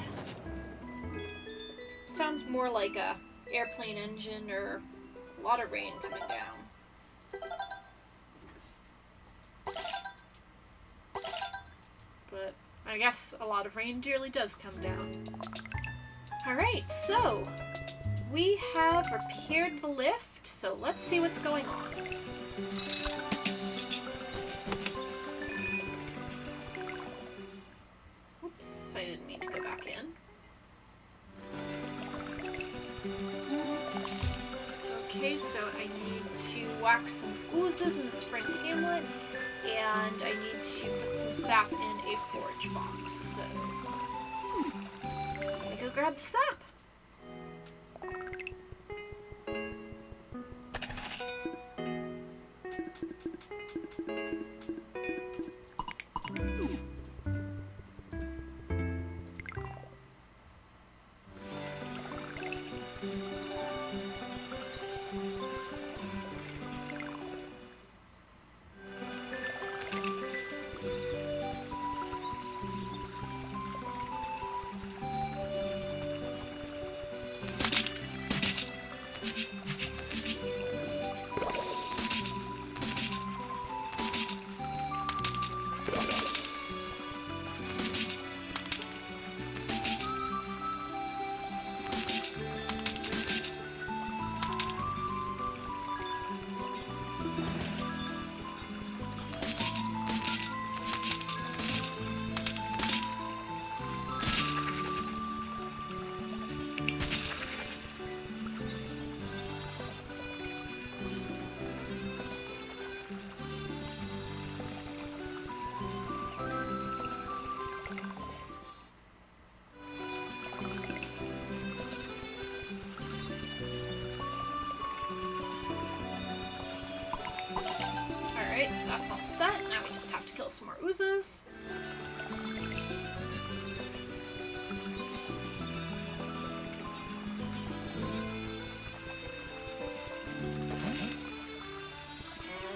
It sounds more like a airplane engine or a lot of rain coming down. But I guess a lot of rain really does come down. Alright, so we have repaired the lift, so let's see what's going on. Oops, I didn't mean to go back in. Okay, so I need to wax some oozes in the Spring Hamlet, and I need to put some sap in a forage box, so let me go grab the sap. Alright, so that's all set. Now we just have to kill some more oozes.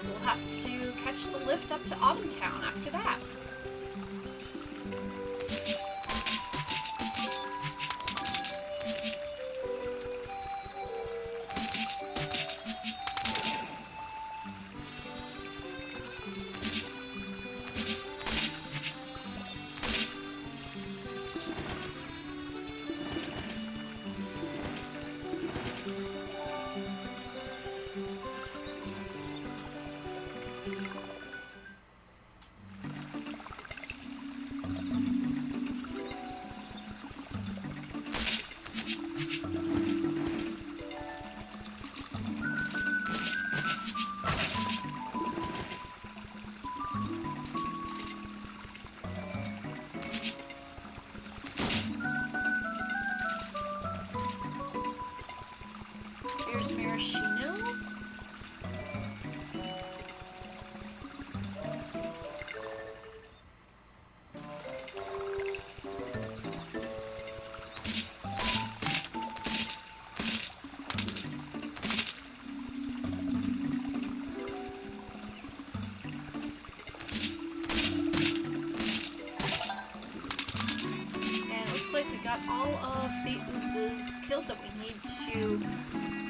And we'll have to catch the lift up to Autumn Town after that. Here's Maraschino. And it looks like we got all of the oozes killed that we need to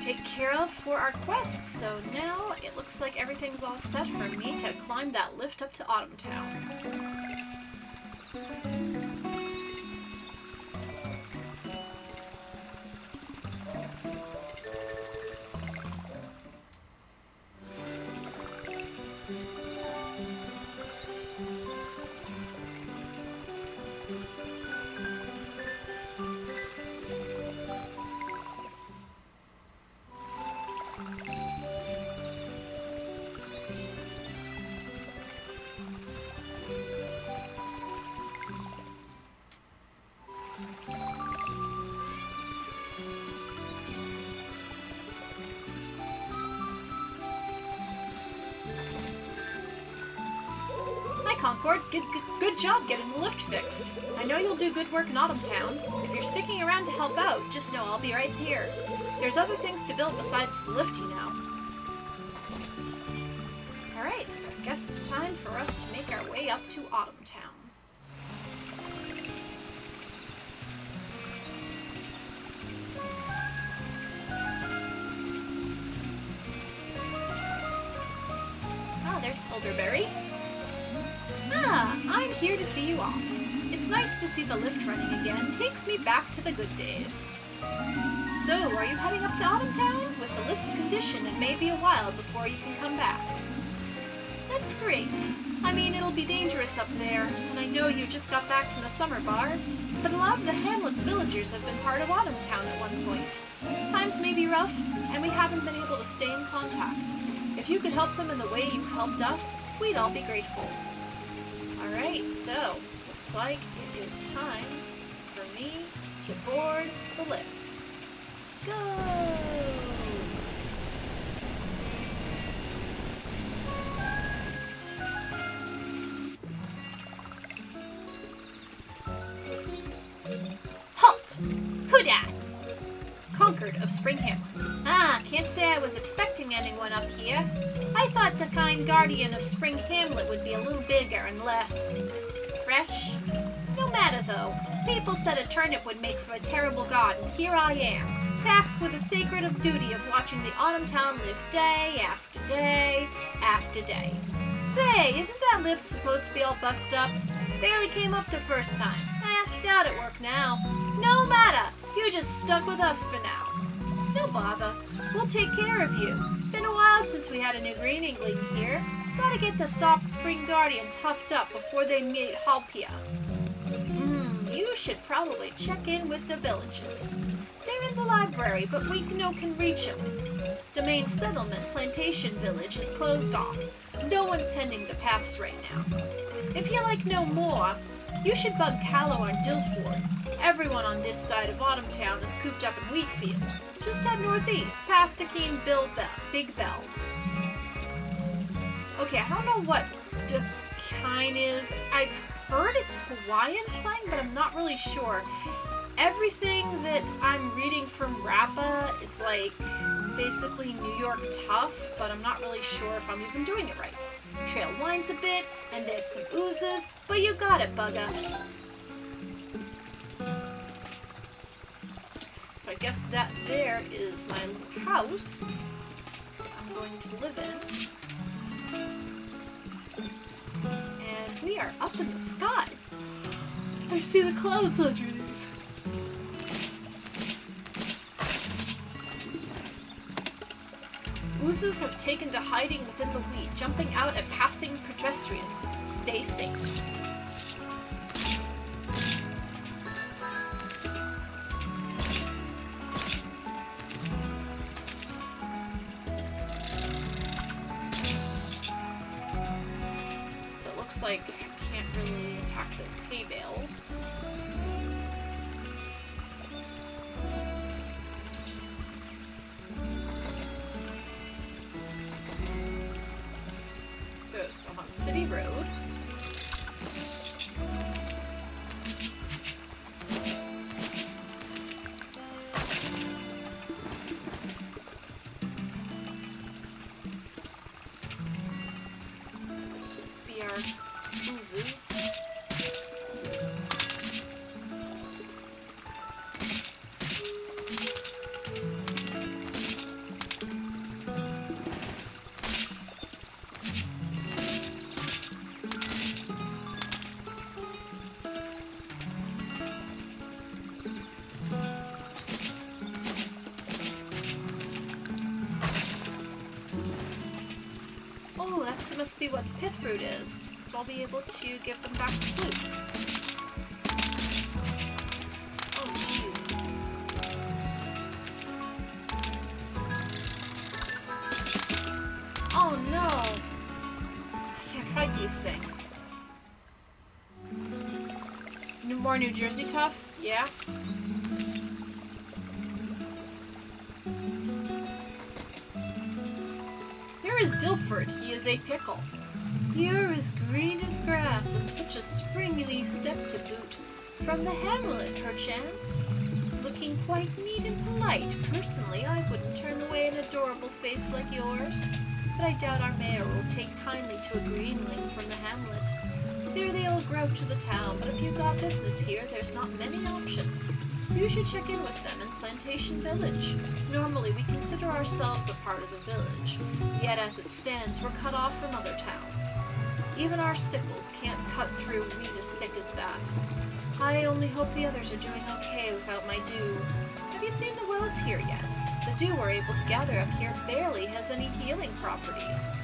take care of for our quest. So now it looks like everything's all set for me to climb that lift up to Autumn Town. Concord, good job getting the lift fixed. I know you'll do good work in Autumn Town. If you're sticking around to help out, just know I'll be right here. There's other things to build besides the lift, you know. Alright, so I guess it's time for us to make our way up to Autumn Town. Ah, there's Elderberry. Ah, I'm here to see you off. It's nice to see the lift running again. Takes me back to the good days. So, are you heading up to Autumn Town? With the lift's condition, it may be a while before you can come back. That's great. I mean, it'll be dangerous up there, and I know you just got back from the summer bar, but a lot of the hamlet's villagers have been part of Autumn Town at one point. Times may be rough, and we haven't been able to stay in contact. If you could help them in the way you've helped us, we'd all be grateful. Alright, so, looks like it is time for me to board the lift. Go! Halt! Who dat? Concord of Spring Hamlet. Ah, can't say I was expecting anyone up here. I thought the kind guardian of Spring Hamlet would be a little bigger and less fresh. No matter though, people said a turnip would make for a terrible god, and here I am, tasked with the sacred of duty of watching the Autumn Town lift day after day after day. Say, isn't that lift supposed to be all bust up? Barely came up to first time. Doubt it work now. No matter, you just stuck with us for now. No bother, we'll take care of you. Been a while since we had a new green inkling here. Gotta get the soft spring guardian toughed up before they meet Halpia. You should probably check in with the villages. They're in the library, but we can reach them. The main settlement, Plantation Village, is closed off. No one's tending the paths right now. If you like no more, you should bug Callow and Dilford. Everyone on this side of Autumn Town is cooped up in Wheatfield. Just head northeast, past Akeen Big Bell. Okay, I don't know what Dakine is. I've heard it's Hawaiian slang, but I'm not really sure. Everything that I'm reading from Rappa, it's like basically New York tough, but I'm not really sure if I'm even doing it right. Trail winds a bit, and there's some oozes, but you got it, Bugga. So I guess that there is my house that I'm going to live in. And we are up in the sky. I see the clouds underneath. Oozes have taken to hiding within the wheat, jumping out at passing pedestrians. Stay safe. So it looks like I can't really attack those hay bales. So it's on City Road. This must be our oozes. Oh, that must be what the pith root is. So I'll be able to give them back the flute. Oh, jeez. Oh, no. I can't fight these things. More New Jersey tough? Yeah. Here is Dilford. He is a pickle. You're as green as grass, and such a springly step to boot. From the hamlet, perchance? Looking quite neat and polite. Personally, I wouldn't turn away an adorable face like yours. But I doubt our mayor will take kindly to a greenling from the hamlet. There they all grow to the town, but if you got business here, there's not many options. You should check in with them in Plantation Village. Normally, we consider ourselves a part of the village, yet as it stands, we're cut off from other towns. Even our sickles can't cut through wheat as thick as that. I only hope the others are doing okay without my dew. Have you seen the wells here yet? The dew we're able to gather up here barely has any healing properties.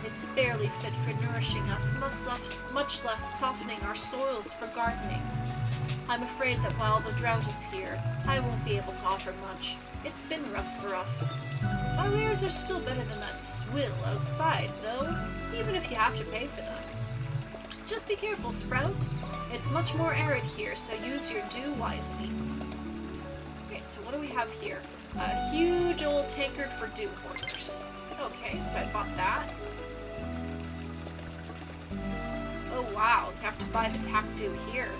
It's barely fit for nourishing us, much less softening our soils for gardening. I'm afraid that while the drought is here, I won't be able to offer much. It's been rough for us. My wares are still better than that swill outside, though, even if you have to pay for them. Just be careful, Sprout. It's much more arid here, so use your dew wisely. Okay, so what do we have here? A huge old tankard for dew hoarders. Okay, so I bought that. Oh wow, you have to buy the tap dew here.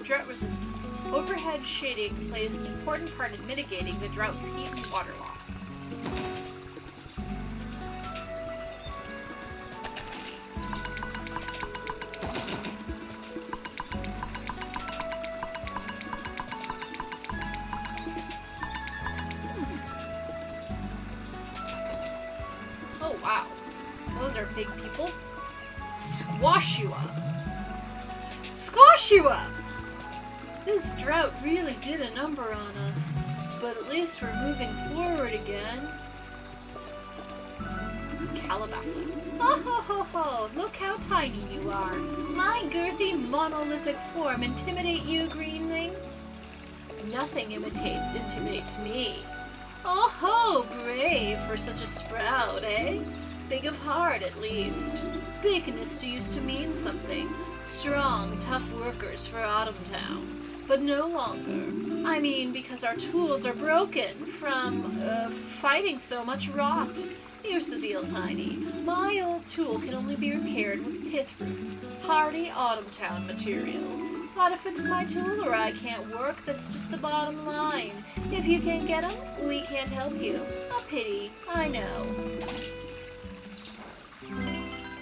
Drought resistance. Overhead shading plays an important part in mitigating the drought's heat and water loss. Oh wow, those are big people. Squashua! Squashua! This drought really did a number on us, but at least we're moving forward again. Calabassa. Oh ho ho ho! Look how tiny you are! My girthy monolithic form intimidate you, greenling? Nothing intimidates me. Oh ho! Brave for such a sprout, eh? Big of heart, at least. Bigness used to mean something. Strong, tough workers for Autumntown. But no longer. I mean, because our tools are broken from, fighting so much rot. Here's the deal, Tiny. My old tool can only be repaired with pith roots, hardy Autumntown material. Gotta fix my tool or I can't work, that's just the bottom line. If you can't get 'em, we can't help you. A pity, I know.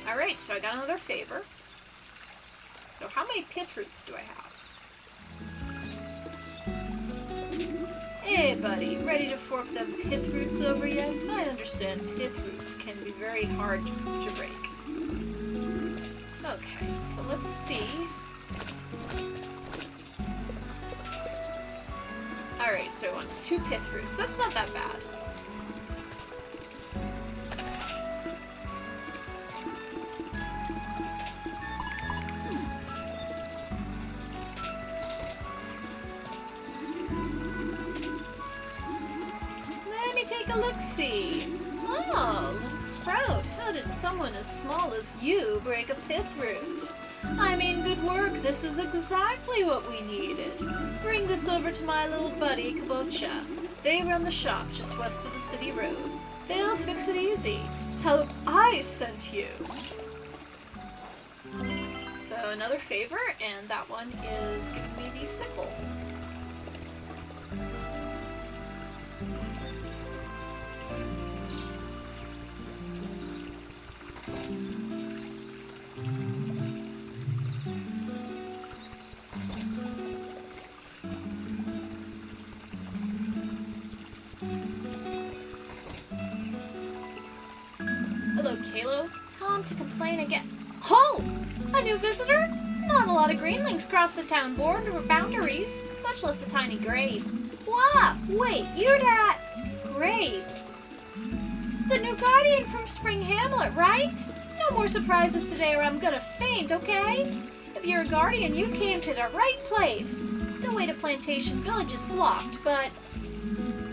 Alright, so I got another favor. So how many pith roots do I have? Hey, buddy, ready to fork them pith roots over yet? I understand pith roots can be very hard to break. Okay, so let's see. Alright, so it wants 2 pith roots. That's not that bad. Take a look-see. Oh, little Sprout, how did someone as small as you break a pith root? I mean, good work, this is exactly what we needed. Bring this over to my little buddy, Kabocha. They run the shop just west of the city road. They'll fix it easy. Tell them I sent you. So another favor, and that one is giving me the sickle. Hello, Kalo. Come to complain again. Halt! A new visitor? Not a lot of greenlings crossed the town boundaries, much less a tiny grape. What? Wait, you're that grape? The new guardian from Spring Hamlet, right? No more surprises today or I'm gonna faint, okay? If you're a guardian, you came to the right place. The way to Plantation Village is blocked, but...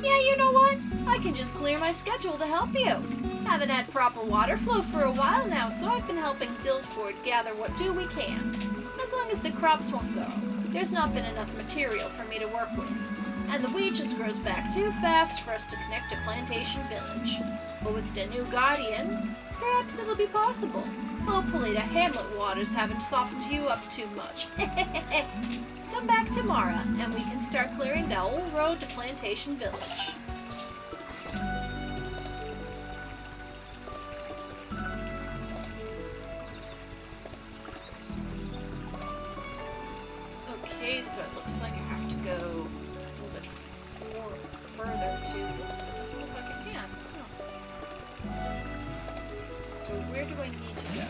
yeah, you know what? I can just clear my schedule to help you. Haven't had proper water flow for a while now, so I've been helping Dilford gather what dew we can. As long as the crops won't go, there's not been enough material for me to work with. And the wheat just grows back too fast for us to connect to Plantation Village. But with the new guardian, perhaps it'll be possible. Hopefully the Hamlet waters haven't softened you up too much. Come back tomorrow, and we can start clearing the old road to Plantation Village. Okay, so it looks like I have to go a little bit further to... Oops, it doesn't look like I can. Oh. So where do I need to go?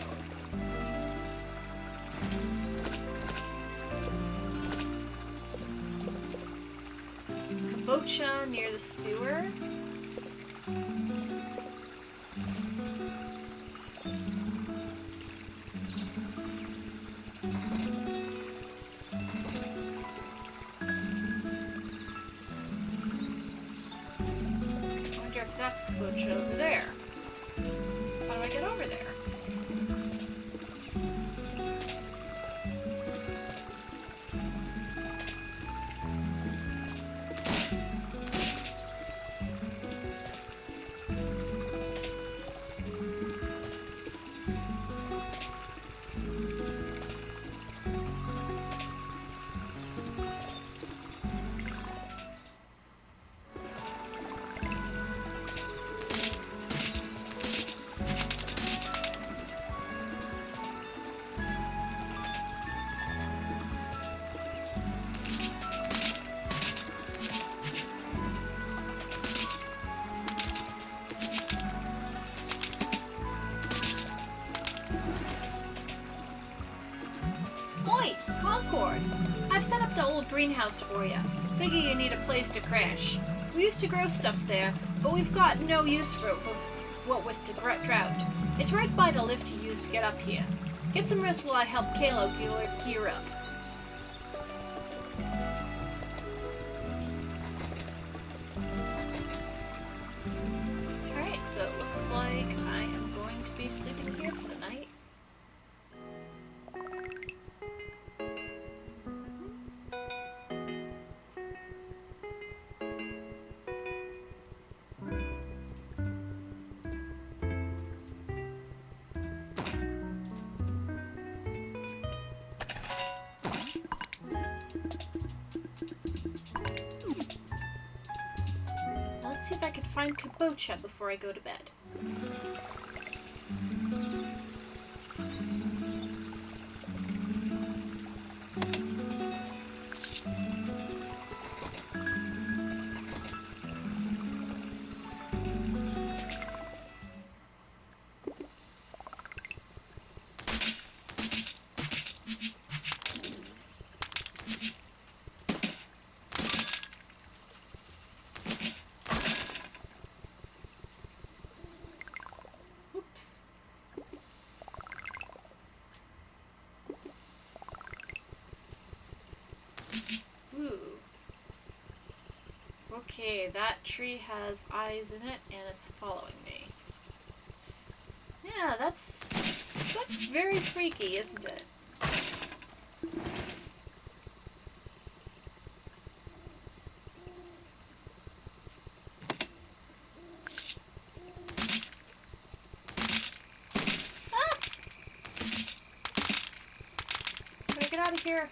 Kabocha near the sewer? That's Kabocha over there. How do I get over there? I've set up the old greenhouse for you. Figure you need a place to crash. We used to grow stuff there, but we've got no use for it what with the drought. It's right by the lift you used to get up here. Get some rest while I help Kalo gear up. Alright, so it looks like I am going to be sleeping here for the night. Let's see if I can find Kabocha before I go to bed. Oops. Ooh. Okay, that tree has eyes in it and it's following me. Yeah, that's very freaky, isn't it? Get out of here.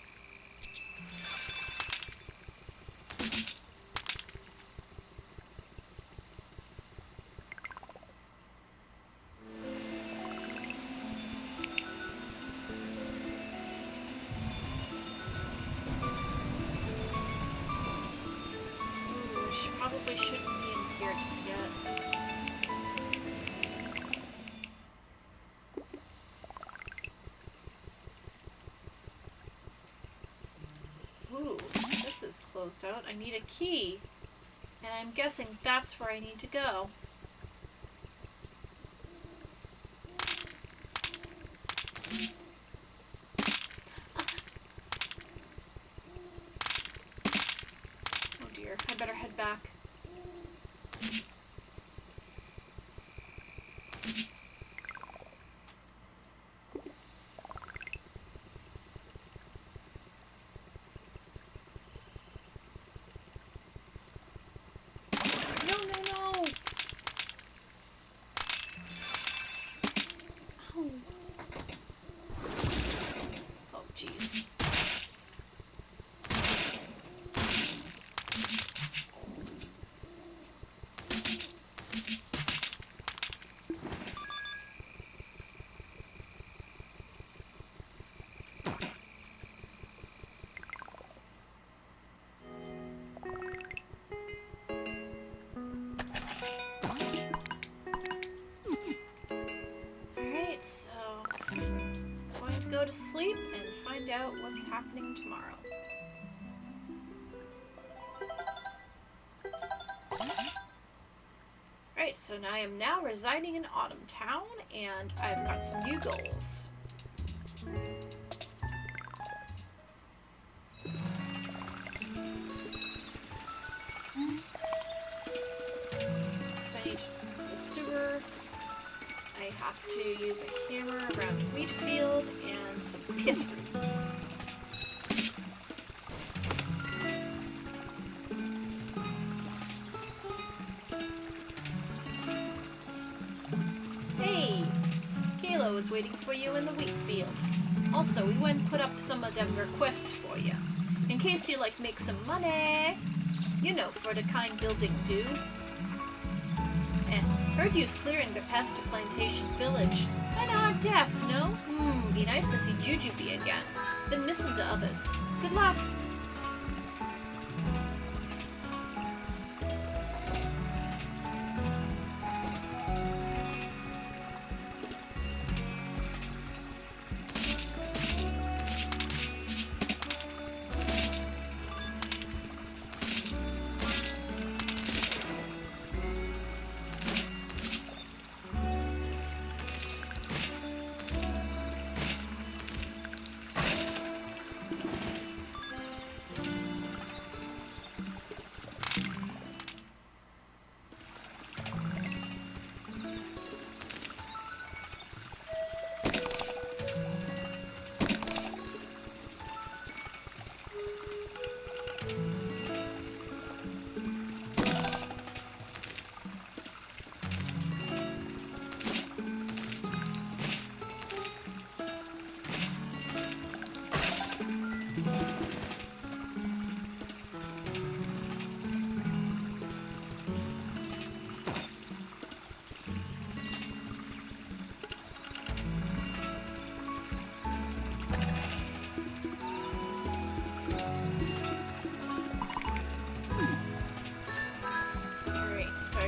Ooh, she probably shouldn't be in here just yet. Ooh, this is closed out. I need a key. And I'm guessing that's where I need to go. Oh dear, I better head back. Jeez. Alright, so I'm going to go to sleep and find out what's happening tomorrow. Right, so now I am now residing in Autumn Town, and I've got some new goals. So I need the sewer. I have to use a hammer around a wheat field and some pith roots. Hey! Kalo is waiting for you in the wheat field. Also, we went and put up some of them requests for you. In case you like make some money. You know, for the kind building do. Heard you's clearing the path to Plantation Village. Kinda hard task, no? Be nice to see Jujubee again. Been missing the others. Good luck!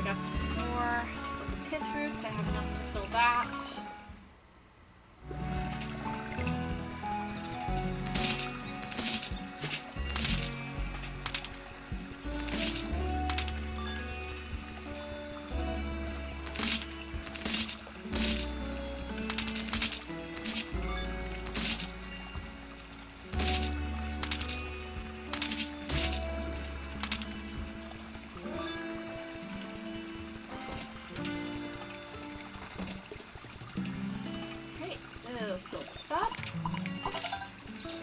I got some more of the pith roots. I have enough to fill that. So fill this up.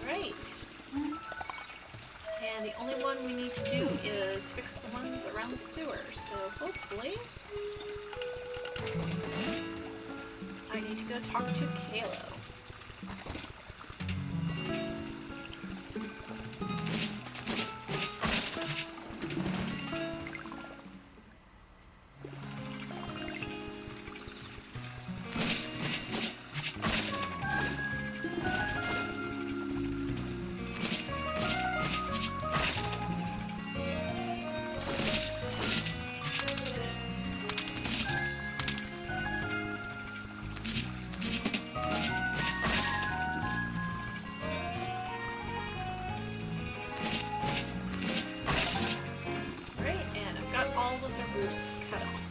Great. And the only one we need to do is fix the ones around the sewer. So hopefully I need to go talk to Kalo. Cut off.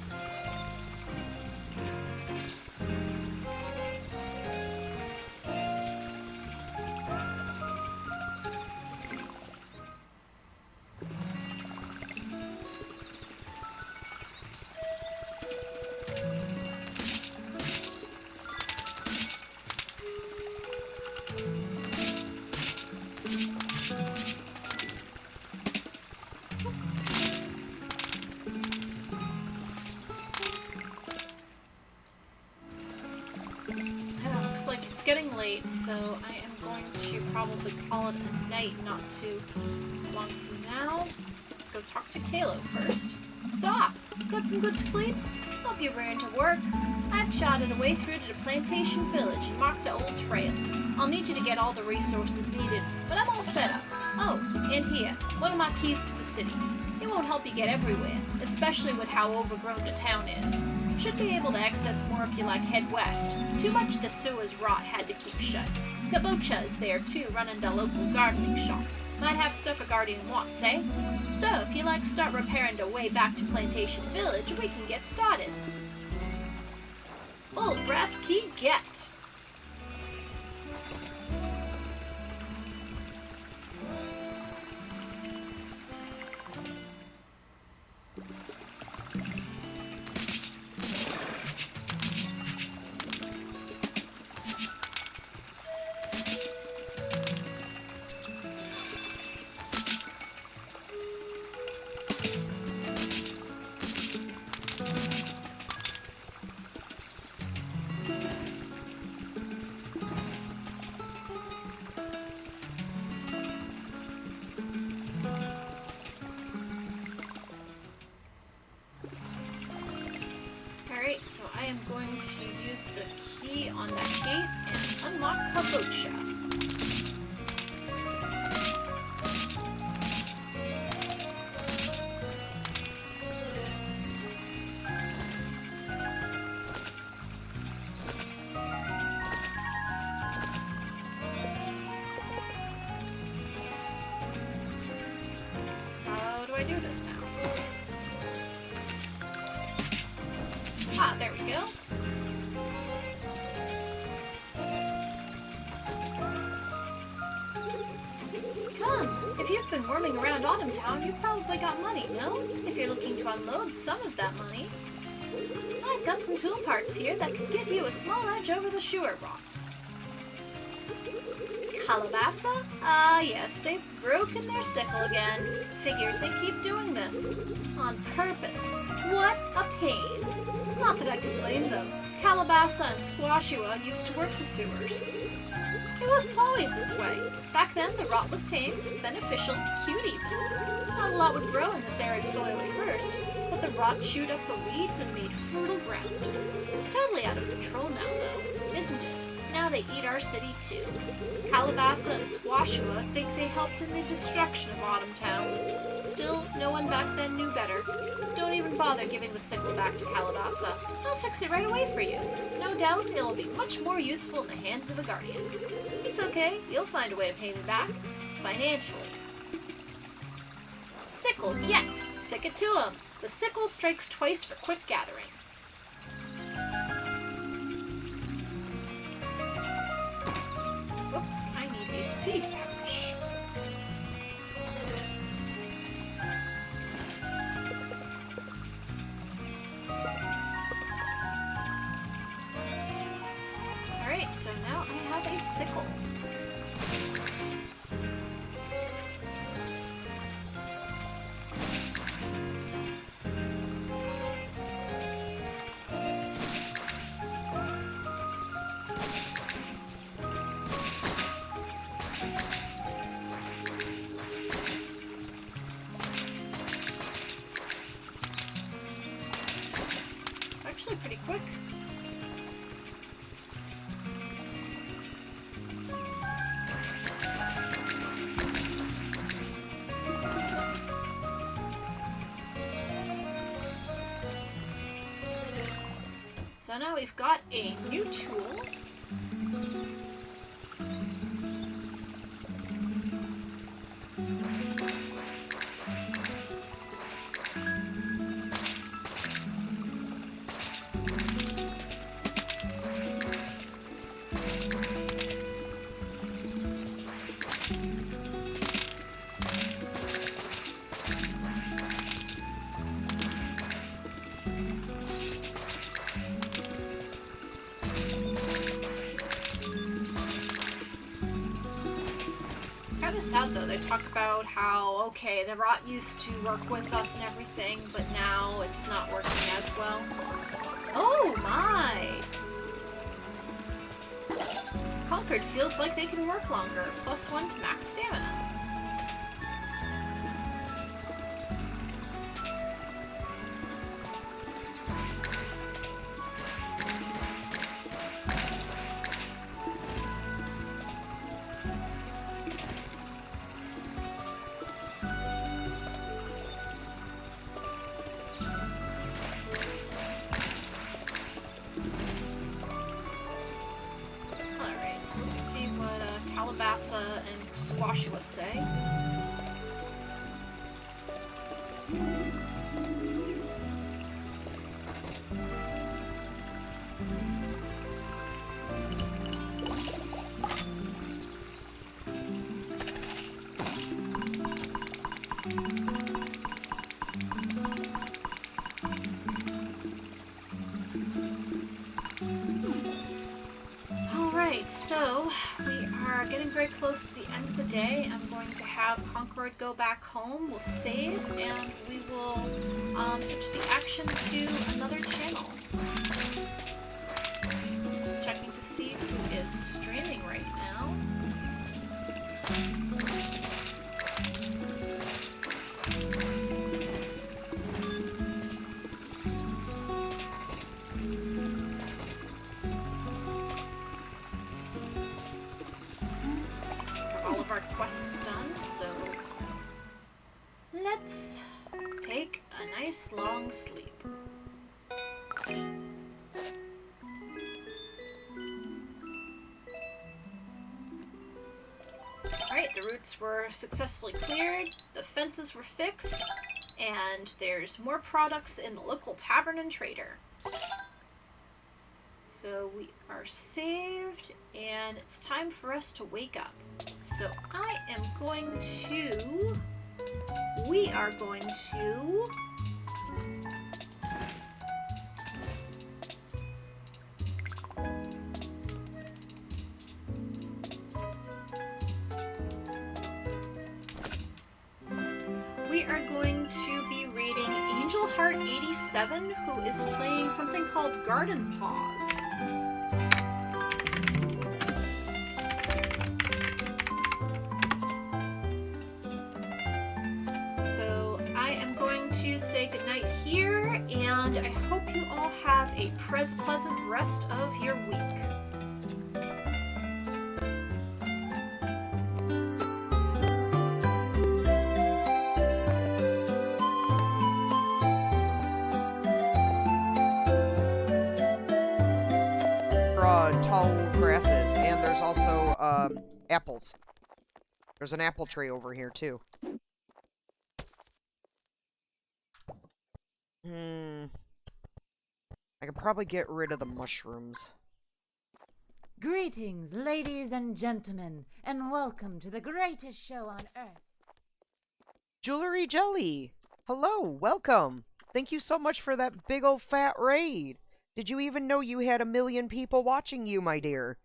Looks like it's getting late, so I am going to probably call it a night not too long from now. Let's go talk to Kalo first. Sop! Got some good sleep? Hope you're ready to work. I've jotted a way through to the Plantation Village and marked an old trail. I'll need you to get all the resources needed, but I'm all set up. Oh, and here, one of my keys to the city. It won't help you get everywhere, especially with how overgrown the town is. Should be able to access more if you like head west. Too much the sewers rot had to keep shut. Kabocha is there too, running the local gardening shop. Might have stuff a guardian wants, eh? So, if you like start repairing the way back to Plantation Village, we can get started. Old brass key get! Alright, so I am going to use the key on that gate and unlock Kabocha. How do I do this now? Ah, there we go. Come, if you've been roaming around Autumn Town, you've probably got money, no? If you're looking to unload some of that money. I've got some tool parts here that could give you a small edge over the sewer rots. Kalabasa? Ah, yes, they've broken their sickle again. Figures they keep doing this. On purpose. What a pain. Not that I could blame them. Kalabasa and Squashua used to work the sewers. It wasn't always this way. Back then, the rot was tame, beneficial, cute even. Not a lot would grow in this arid soil at first, but the rot chewed up the weeds and made fertile ground. It's totally out of control now, though, isn't it? Now now they eat our city too. Calabassa and Squashua think they helped in the destruction of Autumn Town. Still, no one back then knew better. Don't even bother giving the sickle back to Calabassa. I'll fix it right away for you. No doubt it'll be much more useful in the hands of a guardian. It's okay, you'll find a way to pay me back. Financially. Sickle, get! Sick it to him! The sickle strikes twice for quick gathering. Oops, I need a seed pouch. Alright, so now I have a sickle. Pretty quick. So now we've got a new tool. Kind of sad though. They talk about how, okay, the rot used to work with us and everything, but now it's not working as well. Oh my! Conquered feels like they can work longer. +1 to max stamina. Let's see what Calabassa and Squashua say. So, we are getting very close to the end of the day. I'm going to have Concord go back home. We'll save, and we will switch the action to another channel. Just checking to see who is streaming right now. Quests done, so let's take a nice long sleep. Alright, the routes were successfully cleared, the fences were fixed, and there's more products in the local tavern and trader. So we are saved, and it's time for us to wake up. So we are going to be reading Angel Heart 87, who is playing something called Garden Paws. So I am going to say goodnight here, and I hope you all have a pleasant rest of your week.
tall grasses, and there's also apples. There's an apple tree over here too. I could probably get rid of the mushrooms.
Greetings, ladies and gentlemen, and welcome to the greatest show on earth.
Jewelry Jelly! Hello, welcome! Thank you so much for that big old fat raid! Did you even know you had 1 million people watching you, my dear?